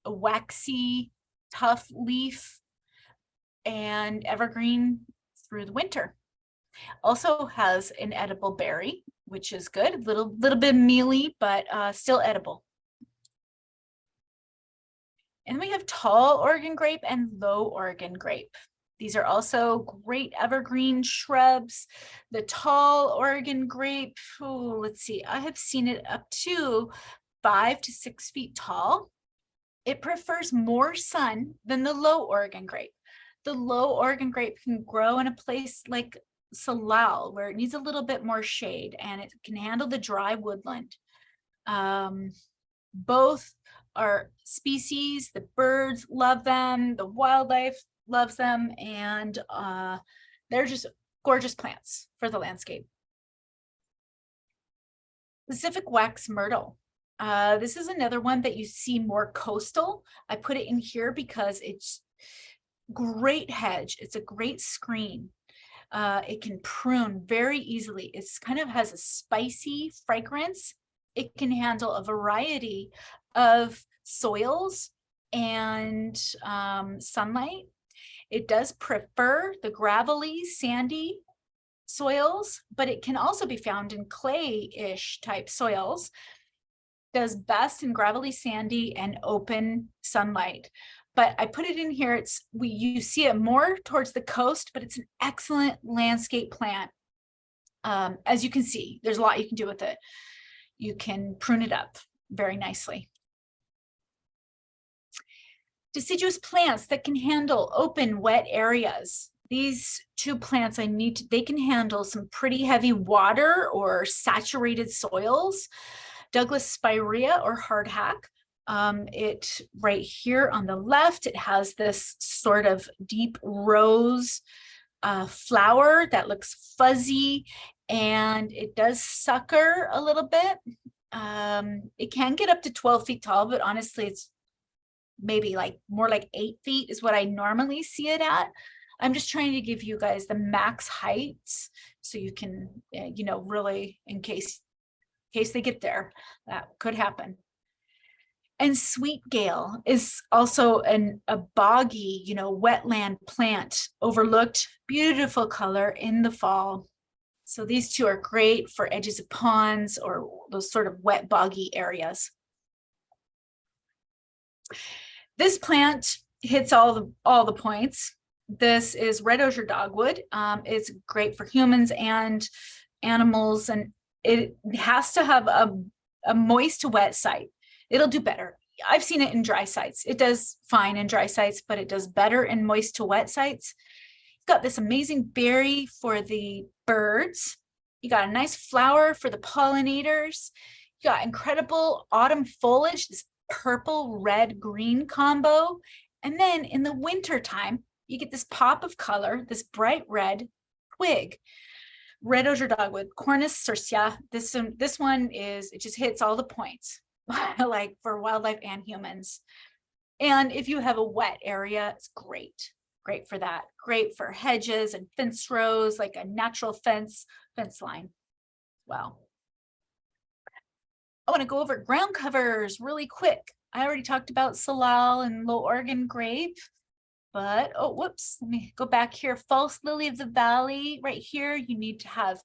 S1: waxy, tough leaf, and evergreen through the winter. Also has an edible berry, which is good, a little bit mealy, but still edible. And we have tall Oregon grape and low Oregon grape. These are also great evergreen shrubs. The tall Oregon grape, oh, let's see, I have seen it up to 5 to 6 feet tall. It prefers more sun than the low Oregon grape. The low Oregon grape can grow in a place like Salal, where it needs a little bit more shade and it can handle the dry woodland. Both are species, the birds love them, the wildlife loves them, and they're just gorgeous plants for the landscape. Pacific wax myrtle. This is another one that you see more coastal. I put it in here because it's great hedge. It's a great screen. It can prune very easily. It's kind of has a spicy fragrance. It can handle a variety of soils and sunlight. It does prefer the gravelly, sandy soils, but it can also be found in clay-ish type soils. Does best in gravelly, sandy, and open sunlight. But I put it in here. You see it more towards the coast, but it's an excellent landscape plant. As you can see, there's a lot you can do with it. You can prune it up very nicely. Deciduous plants that can handle open, wet areas. These two plants they can handle some pretty heavy water or saturated soils. Douglas spirea or hardhack, It right here on the left, it has this sort of deep rose flower that looks fuzzy, and it does sucker a little bit. It can get up to 12 feet tall, but honestly, it's maybe like more like 8 feet is what I normally see it at. I'm just trying to give you guys the max heights so you can, you know, really in case they get there, that could happen. And sweet gale is also a boggy, you know, wetland plant, overlooked, beautiful color in the fall. So these two are great for edges of ponds or those sort of wet, boggy areas. This plant hits all the points. This is red osier dogwood. It's great for humans and animals, and it has to have a moist to wet site. It'll do better. I've seen it in dry sites. It does fine in dry sites, but it does better in moist to wet sites. You've got this amazing berry for the birds. You got a nice flower for the pollinators. You got incredible autumn foliage, this purple, red, green combo. And then in the winter time, you get this pop of color, this bright red twig. Red osier dogwood, Cornice cercia. This one is, it just hits all the points, like for wildlife and humans. And if you have a wet area, it's great for that. Great for hedges and fence rows, like a natural fence line. Wow. I want to go over ground covers really quick. I already talked about salal and low Oregon grape. But, oh, whoops, let me go back here. False lily of the valley, right here, you need to have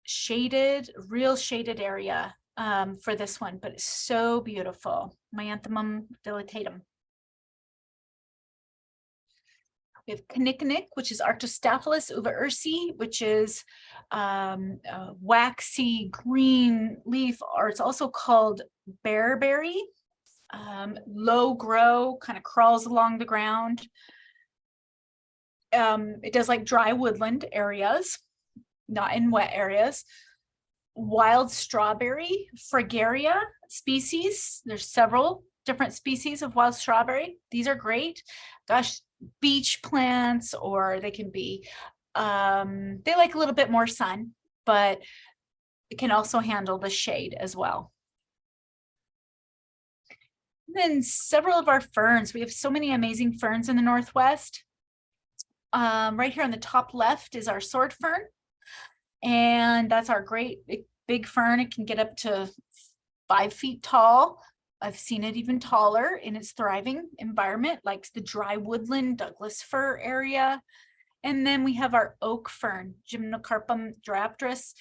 S1: shaded, real shaded area for this one, but it's so beautiful. Myanthemum dilatatum. We have Kinnick Nick, which is Arctostaphylos uva ursi, which is waxy green leaf, or it's also called bearberry. Low grow, kind of crawls along the ground. It does like dry woodland areas, not in wet areas. Wild strawberry, Fragaria species. There's several different species of wild strawberry. These are great. Gosh, beach plants, or they can be, they like a little bit more sun, but it can also handle the shade as well. Then several of our ferns. We have so many amazing ferns in the Northwest. Right here on the top left is our sword fern. And that's our great big fern. It can get up to 5 feet tall. I've seen it even taller in its thriving environment, like the dry woodland Douglas fir area. And then we have our oak fern, Gymnocarpum dioptrus,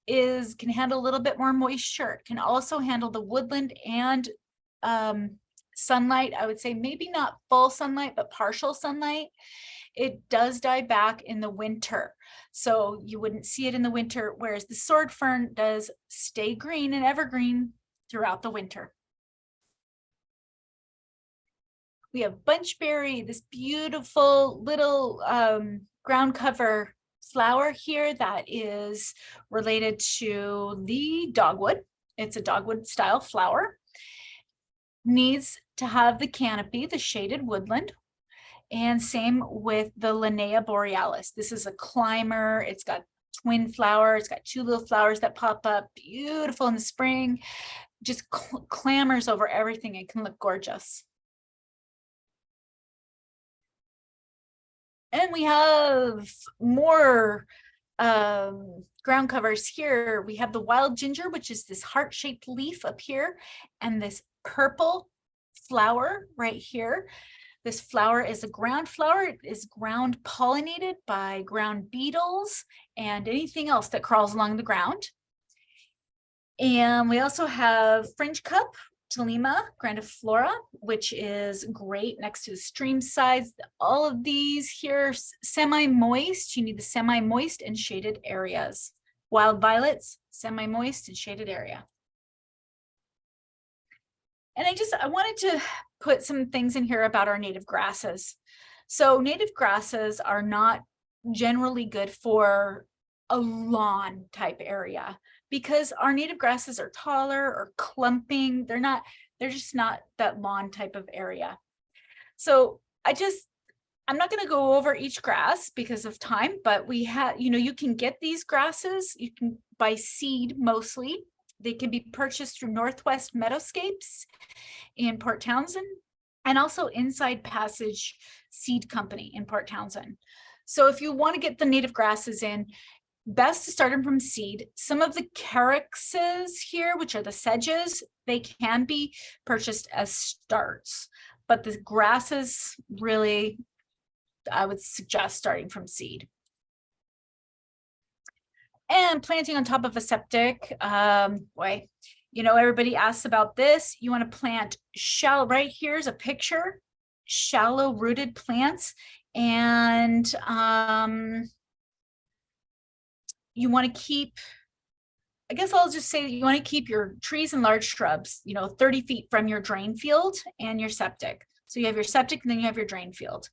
S1: can handle a little bit more moisture. It can also handle the woodland and sunlight. I would say maybe not full sunlight, but partial sunlight. It does die back in the winter, so you wouldn't see it in the winter, whereas the sword fern does stay green and evergreen throughout the winter. We have bunchberry, this beautiful little ground cover flower here that is related to the dogwood. It's a dogwood style flower. Needs to have the canopy, the shaded woodland, and same with the Linnea borealis. This is a climber. It's got twin flowers. It's got 2 little flowers that pop up, beautiful in the spring, just clambers over everything. It can look gorgeous. And we have more ground covers here. We have the wild ginger, which is this heart-shaped leaf up here, and this purple flower right here. This flower is a ground flower. It is ground pollinated by ground beetles and anything else that crawls along the ground. And we also have fringe cup, Telema grandiflora, which is great next to the stream sides. All of these here, semi-moist. You need the semi-moist and shaded areas. Wild violets, semi-moist and shaded area. And I wanted to put some things in here about our native grasses. So native grasses are not generally good for a lawn type area, because our native grasses are taller or clumping. They're just not that lawn type of area. So I'm not going to go over each grass because of time, but we have, you can get these grasses. You can buy seed mostly. They can be purchased through Northwest Meadowscapes in Port Townsend, and also Inside Passage Seed Company in Port Townsend. So if you want to get the native grasses in, best to start them from seed. Some of the calyxes here, which are the sedges, they can be purchased as starts, but the grasses really, I would suggest starting from seed. And planting on top of a septic, boy, everybody asks about this. You want to plant shallow, right here's a picture, shallow rooted plants. And you want to keep, I guess I'll just say that you want to keep your trees and large shrubs, 30 feet from your drain field and your septic. So you have your septic and then you have your drain field.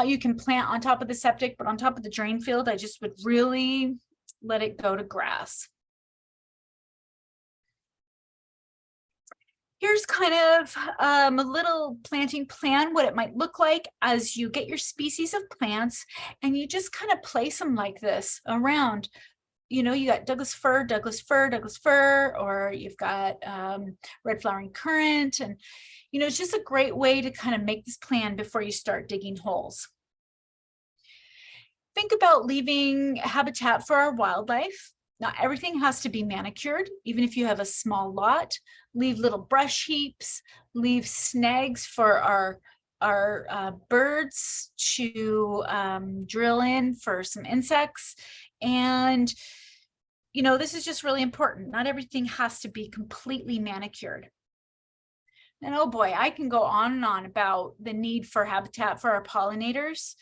S1: You can plant on top of the septic, but on top of the drain field, I just would really let it go to grass. Here's kind of a little planting plan, what it might look like as you get your species of plants and you just kind of place them like this around. You got Douglas fir, Douglas fir, Douglas fir, or you've got red flowering currant. And, it's just a great way to kind of make this plan before you start digging holes. Think about leaving habitat for our wildlife. Not everything has to be manicured, even if you have a small lot. Leave little brush heaps, leave snags for our birds to drill in for some insects. And, this is just really important. Not everything has to be completely manicured. And oh boy, I can go on and on about the need for habitat for our pollinators.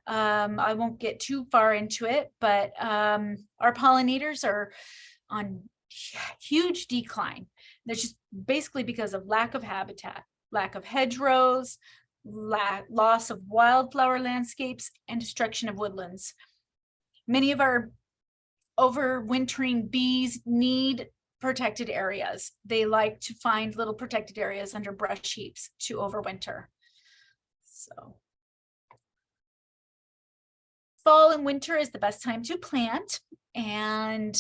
S1: I won't get too far into it, but our pollinators are on huge decline. That's just basically because of lack of habitat, lack of hedgerows, loss of wildflower landscapes, and destruction of woodlands. Many of our overwintering bees need protected areas. They like to find little protected areas under brush heaps to overwinter. So fall and winter is the best time to plant. And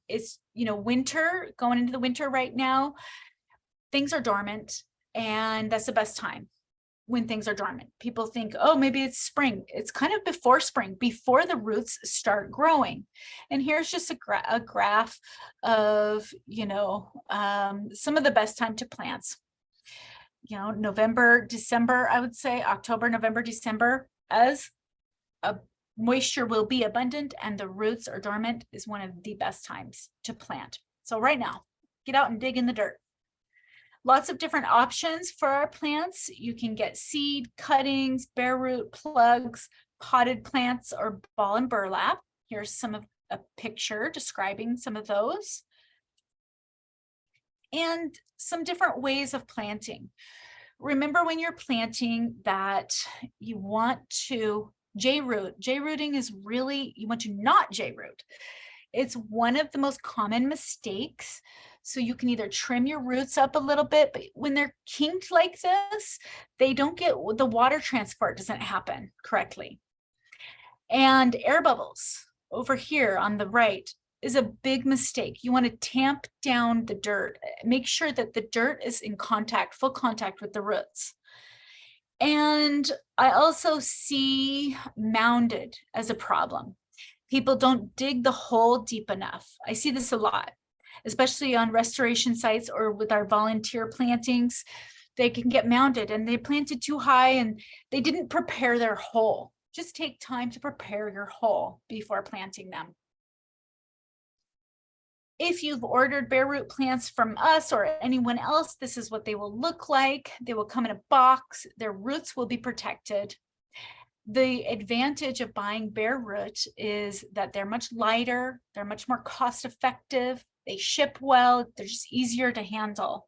S1: it's, winter, going into the winter right now, things are dormant, and that's the best time when things are dormant. People think, oh, maybe it's spring. It's kind of before spring, before the roots start growing. And here's just a graph of, some of the best time to plant. November, December, I would say October, November, December, as moisture will be abundant and the roots are dormant, is one of the best times to plant. So right now, get out and dig in the dirt. Lots of different options for our plants. You can get seed, cuttings, bare root, plugs, potted plants, or ball and burlap. Here's some of a picture describing some of those. And some different ways of planting. Remember when you're planting that you want to J-root. J-rooting is really, you want to not J-root. It's one of the most common mistakes. So you can either trim your roots up a little bit, but when they're kinked like this, they don't get, the water transport doesn't happen correctly. And air bubbles over here on the right is a big mistake. You want to tamp down the dirt. Make sure that the dirt is in contact, full contact with the roots. And I also see mounded as a problem. People don't dig the hole deep enough. I see this a lot, especially on restoration sites or with our volunteer plantings. They can get mounded and they planted too high and they didn't prepare their hole. Just take time to prepare your hole before planting them. If you've ordered bare root plants from us or anyone else, this is what they will look like. They will come in a box. Their roots will be protected. The advantage of buying bare root is that they're much lighter. They're much more cost effective. They ship well. They're just easier to handle.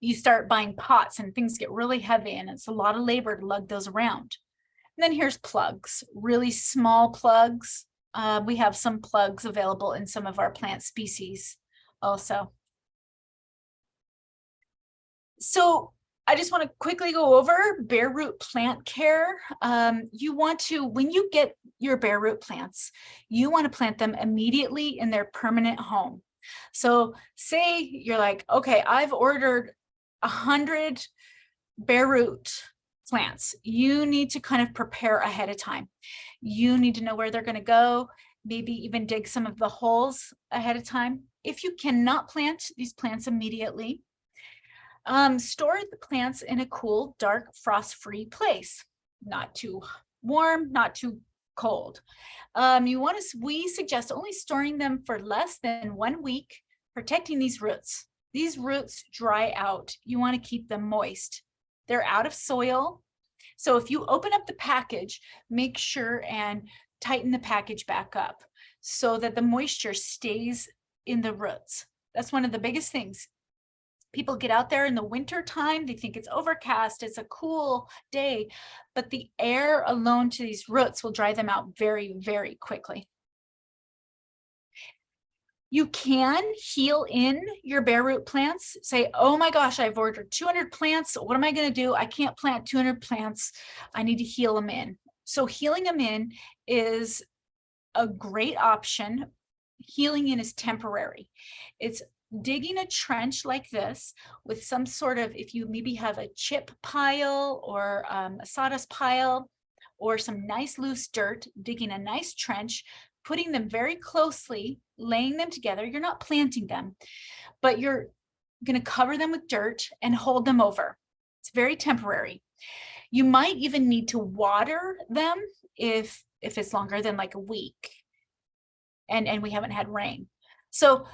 S1: You start buying pots and things get really heavy and it's a lot of labor to lug those around. And then here's plugs, really small plugs. We have some plugs available in some of our plant species also. So I just want to quickly go over bare root plant care. You want to, when you get your bare root plants, you want to plant them immediately in their permanent home. So say you're like, okay, I've ordered 100 bare root plants. You need to kind of prepare ahead of time. You need to know where they're going to go, maybe even dig some of the holes ahead of time. If you cannot plant these plants immediately, store the plants in a cool, dark, frost-free place. Not too warm, not too cold. We suggest only storing them for less than 1 week, protecting these roots. These roots dry out. You want to keep them moist. They're out of soil. So if you open up the package, make sure and tighten the package back up so that the moisture stays in the roots. That's one of the biggest things. People get out there in the winter time, they think it's overcast, it's a cool day, but the air alone to these roots will dry them out very, very quickly. You can heel in your bare root plants. Say, oh my gosh, I've ordered 200 plants. What am I going to do? I can't plant 200 plants. I need to heel them in. So heeling them in is a great option. Heeling in is temporary. It's digging a trench like this with some sort of, if you maybe have a chip pile or a sawdust pile or some nice loose dirt, digging a nice trench, putting them very closely, laying them together. You're not planting them, but you're going to cover them with dirt and hold them over. It's very temporary. You might even need to water them if it's longer than like a week and we haven't had rain. So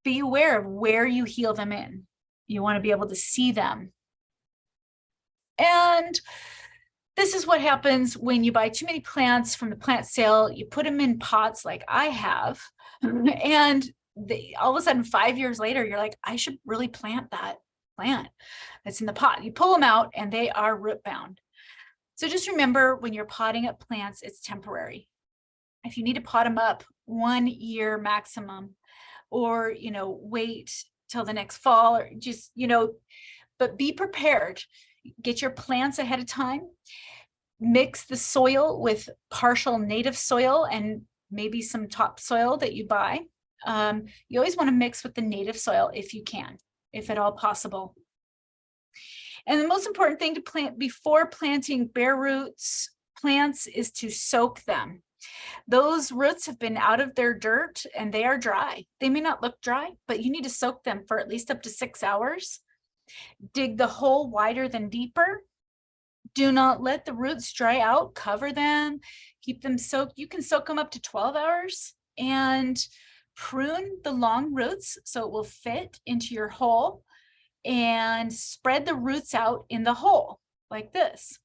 S1: be aware of where you heel them in. You want to be able to see them. And this is what happens when you buy too many plants from the plant sale. You put them in pots like I have, and all of a sudden 5 years later, you're like, I should really plant that plant that's in the pot. You pull them out and they are root bound. So just remember, when you're potting up plants, it's temporary. If you need to pot them up 1 year maximum, or, wait till the next fall, or just, but be prepared. Get your plants ahead of time. Mix the soil with partial native soil and maybe some topsoil that you buy. You always want to mix with the native soil if you can, if at all possible. And the most important thing to plant before planting bare roots plants is to soak them. Those roots have been out of their dirt and they are dry. They may not look dry, but you need to soak them for at least up to 6 hours. Dig the hole wider than deeper. Do not let the roots dry out. Cover them, keep them soaked. You can soak them up to 12 hours and prune the long roots so it will fit into your hole, and spread the roots out in the hole like this.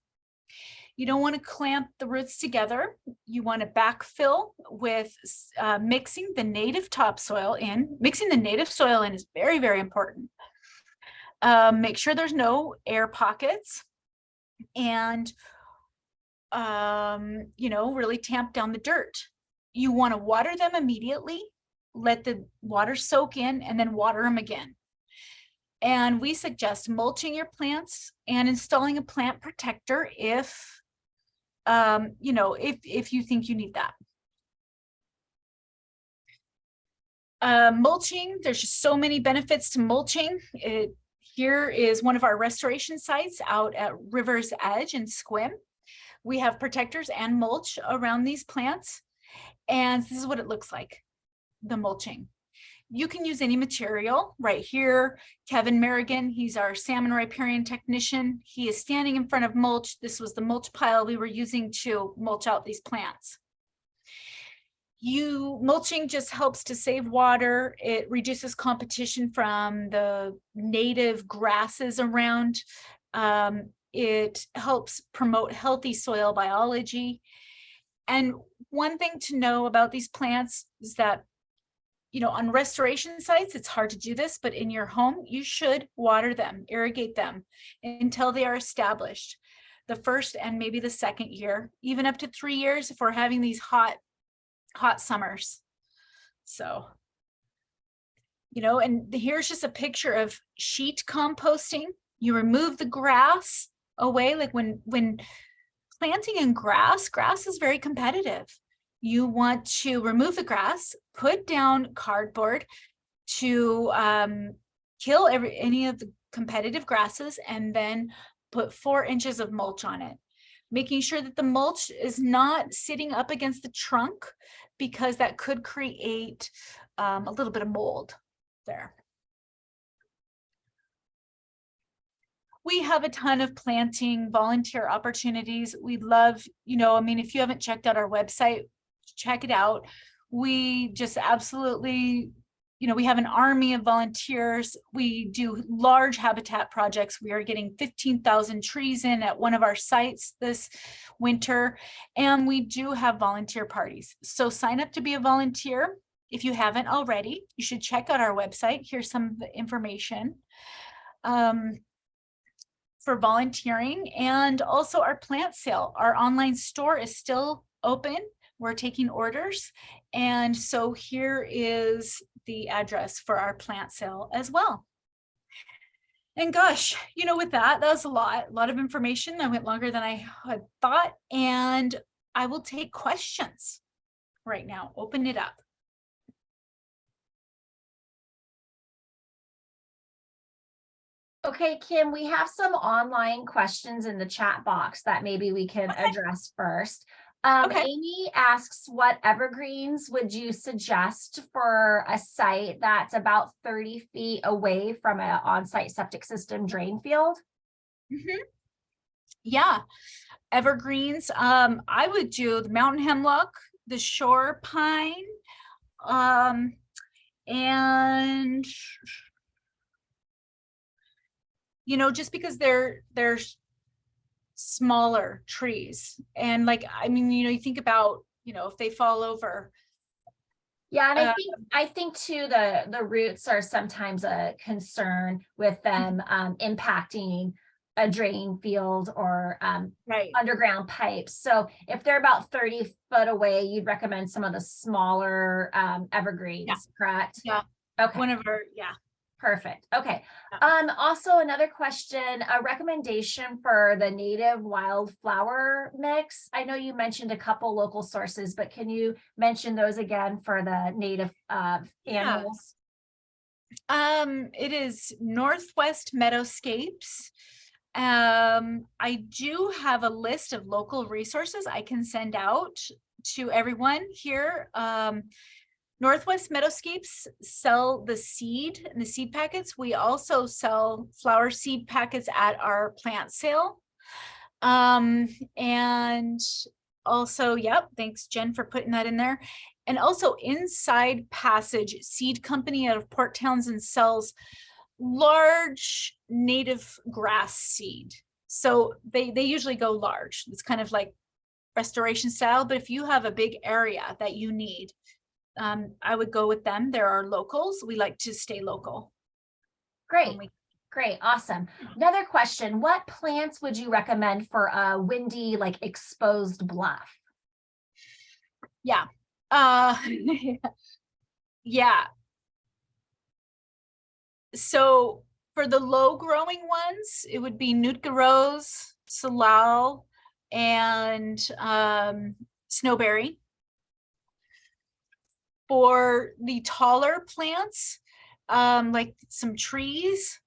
S1: You don't want to clamp the roots together. You want to backfill with mixing the native topsoil in. Mixing the native soil in is very, very important. Make sure there's no air pockets, and really tamp down the dirt. You want to water them immediately, let the water soak in, and then water them again. And we suggest mulching your plants and installing a plant protector if you think you need that. Mulching, there's just so many benefits to mulching. Here is one of our restoration sites out at River's Edge in Sequim. We have protectors and mulch around these plants, and this is what it looks like, the mulching. You can use any material. Right here, Kevin Merrigan, he's our salmon riparian technician. He is standing in front of mulch. This was the mulch pile we were using to mulch out these plants. Mulching just helps to save water. It reduces competition from the native grasses around. It helps promote healthy soil biology. And one thing to know about these plants is that, on restoration sites, it's hard to do this, but in your home, you should water them, irrigate them until they are established. The first and maybe the second year, even up to 3 years if we're having these hot summers. So And here's just a picture of sheet composting. You remove the grass away. Like when planting in grass is very competitive. You want to remove the grass, put down cardboard to kill any of the competitive grasses, and then put 4 inches of mulch on it, making sure that the mulch is not sitting up against the trunk, because that could create a little bit of mold there. We have a ton of planting volunteer opportunities. We'd love, if you haven't checked out our website, check it out. We just absolutely, we have an army of volunteers. We do large habitat projects. We are getting 15,000 trees in at one of our sites this winter, and we do have volunteer parties. So sign up to be a volunteer. If you haven't already, you should check out our website. Here's some of the information for volunteering, and also our plant sale. Our online store is still open. We're taking orders. And so here is the address for our plant sale as well. And gosh, with that was a lot of information. I went longer than I had thought, and I will take questions right now. Open it up.
S2: Okay, Kim, we have some online questions in the chat box that maybe we can address first. Amy asks, what evergreens would you suggest for a site that's about 30 feet away from an on-site septic system drain field?
S1: Yeah, evergreens. I would do the mountain hemlock, the shore pine, and just because they're smaller trees, and you think about if they fall over.
S2: Yeah, and I think too the roots are sometimes a concern with them impacting a drain field or underground pipes. So if they're about 30 foot away, you'd recommend some of the smaller evergreens, correct?
S1: Yeah.
S2: Okay. Perfect. Okay. Also another question, a recommendation for the native wildflower mix. I know you mentioned a couple local sources, but can you mention those again for the native animals?
S1: It is Northwest Meadowscapes. I do have a list of local resources I can send out to everyone here. Northwest Meadowscapes sell the seed and the seed packets. We also sell flower seed packets at our plant sale. And also, thanks Jen for putting that in there. And also Inside Passage Seed Company out of Port Townsend sells large native grass seed. So they usually go large. It's kind of like restoration style, but if you have a big area that you need, I would go with them. There are locals. We like to stay local.
S2: Great. Awesome. Another question. What plants would you recommend for a windy, exposed bluff?
S1: Yeah. So for the low growing ones, it would be Nootka Rose, Salal, and Snowberry. For the taller plants, like some trees,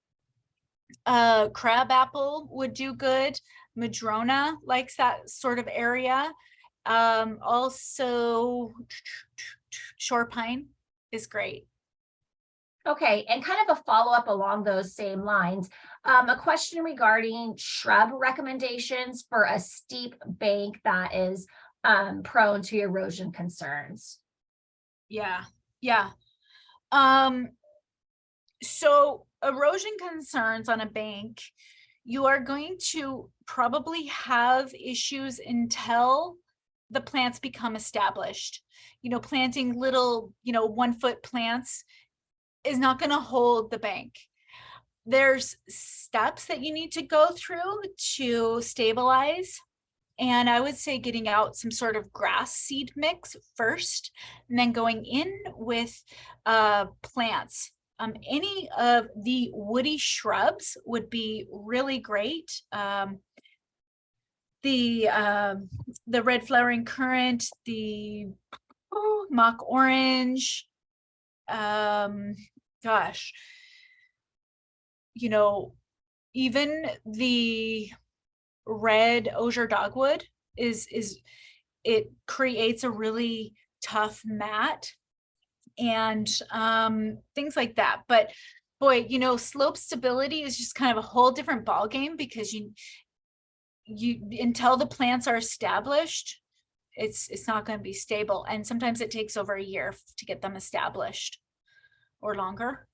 S1: crabapple would do good. Madrona likes that sort of area. Also, shore pine is great.
S2: Okay, and kind of a follow-up along those same lines, a question regarding shrub recommendations for a steep bank that is prone to erosion concerns.
S1: Yeah. So erosion concerns on a bank, you are going to probably have issues until the plants become established. Planting little, 1 foot plants is not going to hold the bank. There's steps that you need to go through to stabilize. And I would say getting out some sort of grass seed mix first, and then going in with plants any of the woody shrubs would be really great. The red flowering currant, the mock orange, gosh, you know, even the red osier dogwood it creates a really tough mat, and things like that. But boy, you know, slope stability is just kind of a whole different ball game, because you until the plants are established, it's not going to be stable, and sometimes it takes over a year to get them established or longer.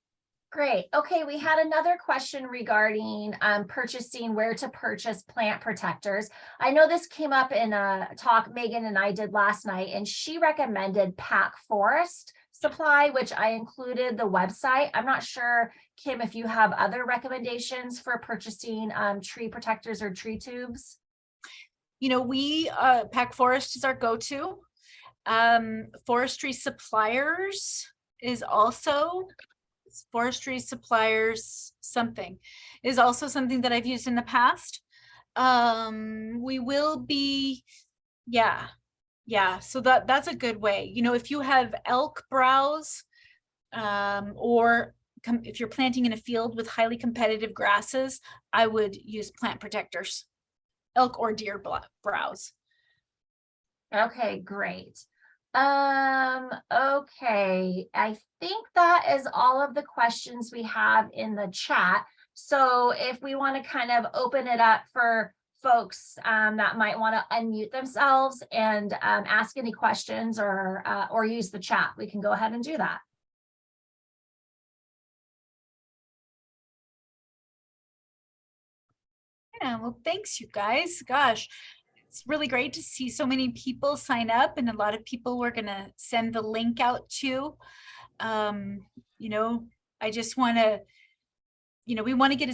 S2: Great. Okay, we had another question regarding purchasing, where to purchase plant protectors. I know this came up in a talk Megan and I did last night, and she recommended Pack Forest Supply, which I included the website. I'm not sure, Kim, if you have other recommendations for purchasing tree protectors or tree tubes.
S1: You know, we Pack Forest is our go-to. Forestry Suppliers is also Forestry Suppliers something is also something that I've used in the past. We will be, yeah, so that's a good way. You know, if you have elk browse, or if you're planting in a field with highly competitive grasses, I would use plant protectors, elk or deer browse.
S2: Okay, great. Okay, I think that is all of the questions we have in the chat. So if we want to kind of open it up for folks that might want to unmute themselves and ask any questions or use the chat, we can go ahead and do that.
S1: Yeah, well, thanks, you guys. Gosh, it's really great to see so many people sign up, and a lot of people we're going to send the link out to. You know, I just want to, you know, we want to get as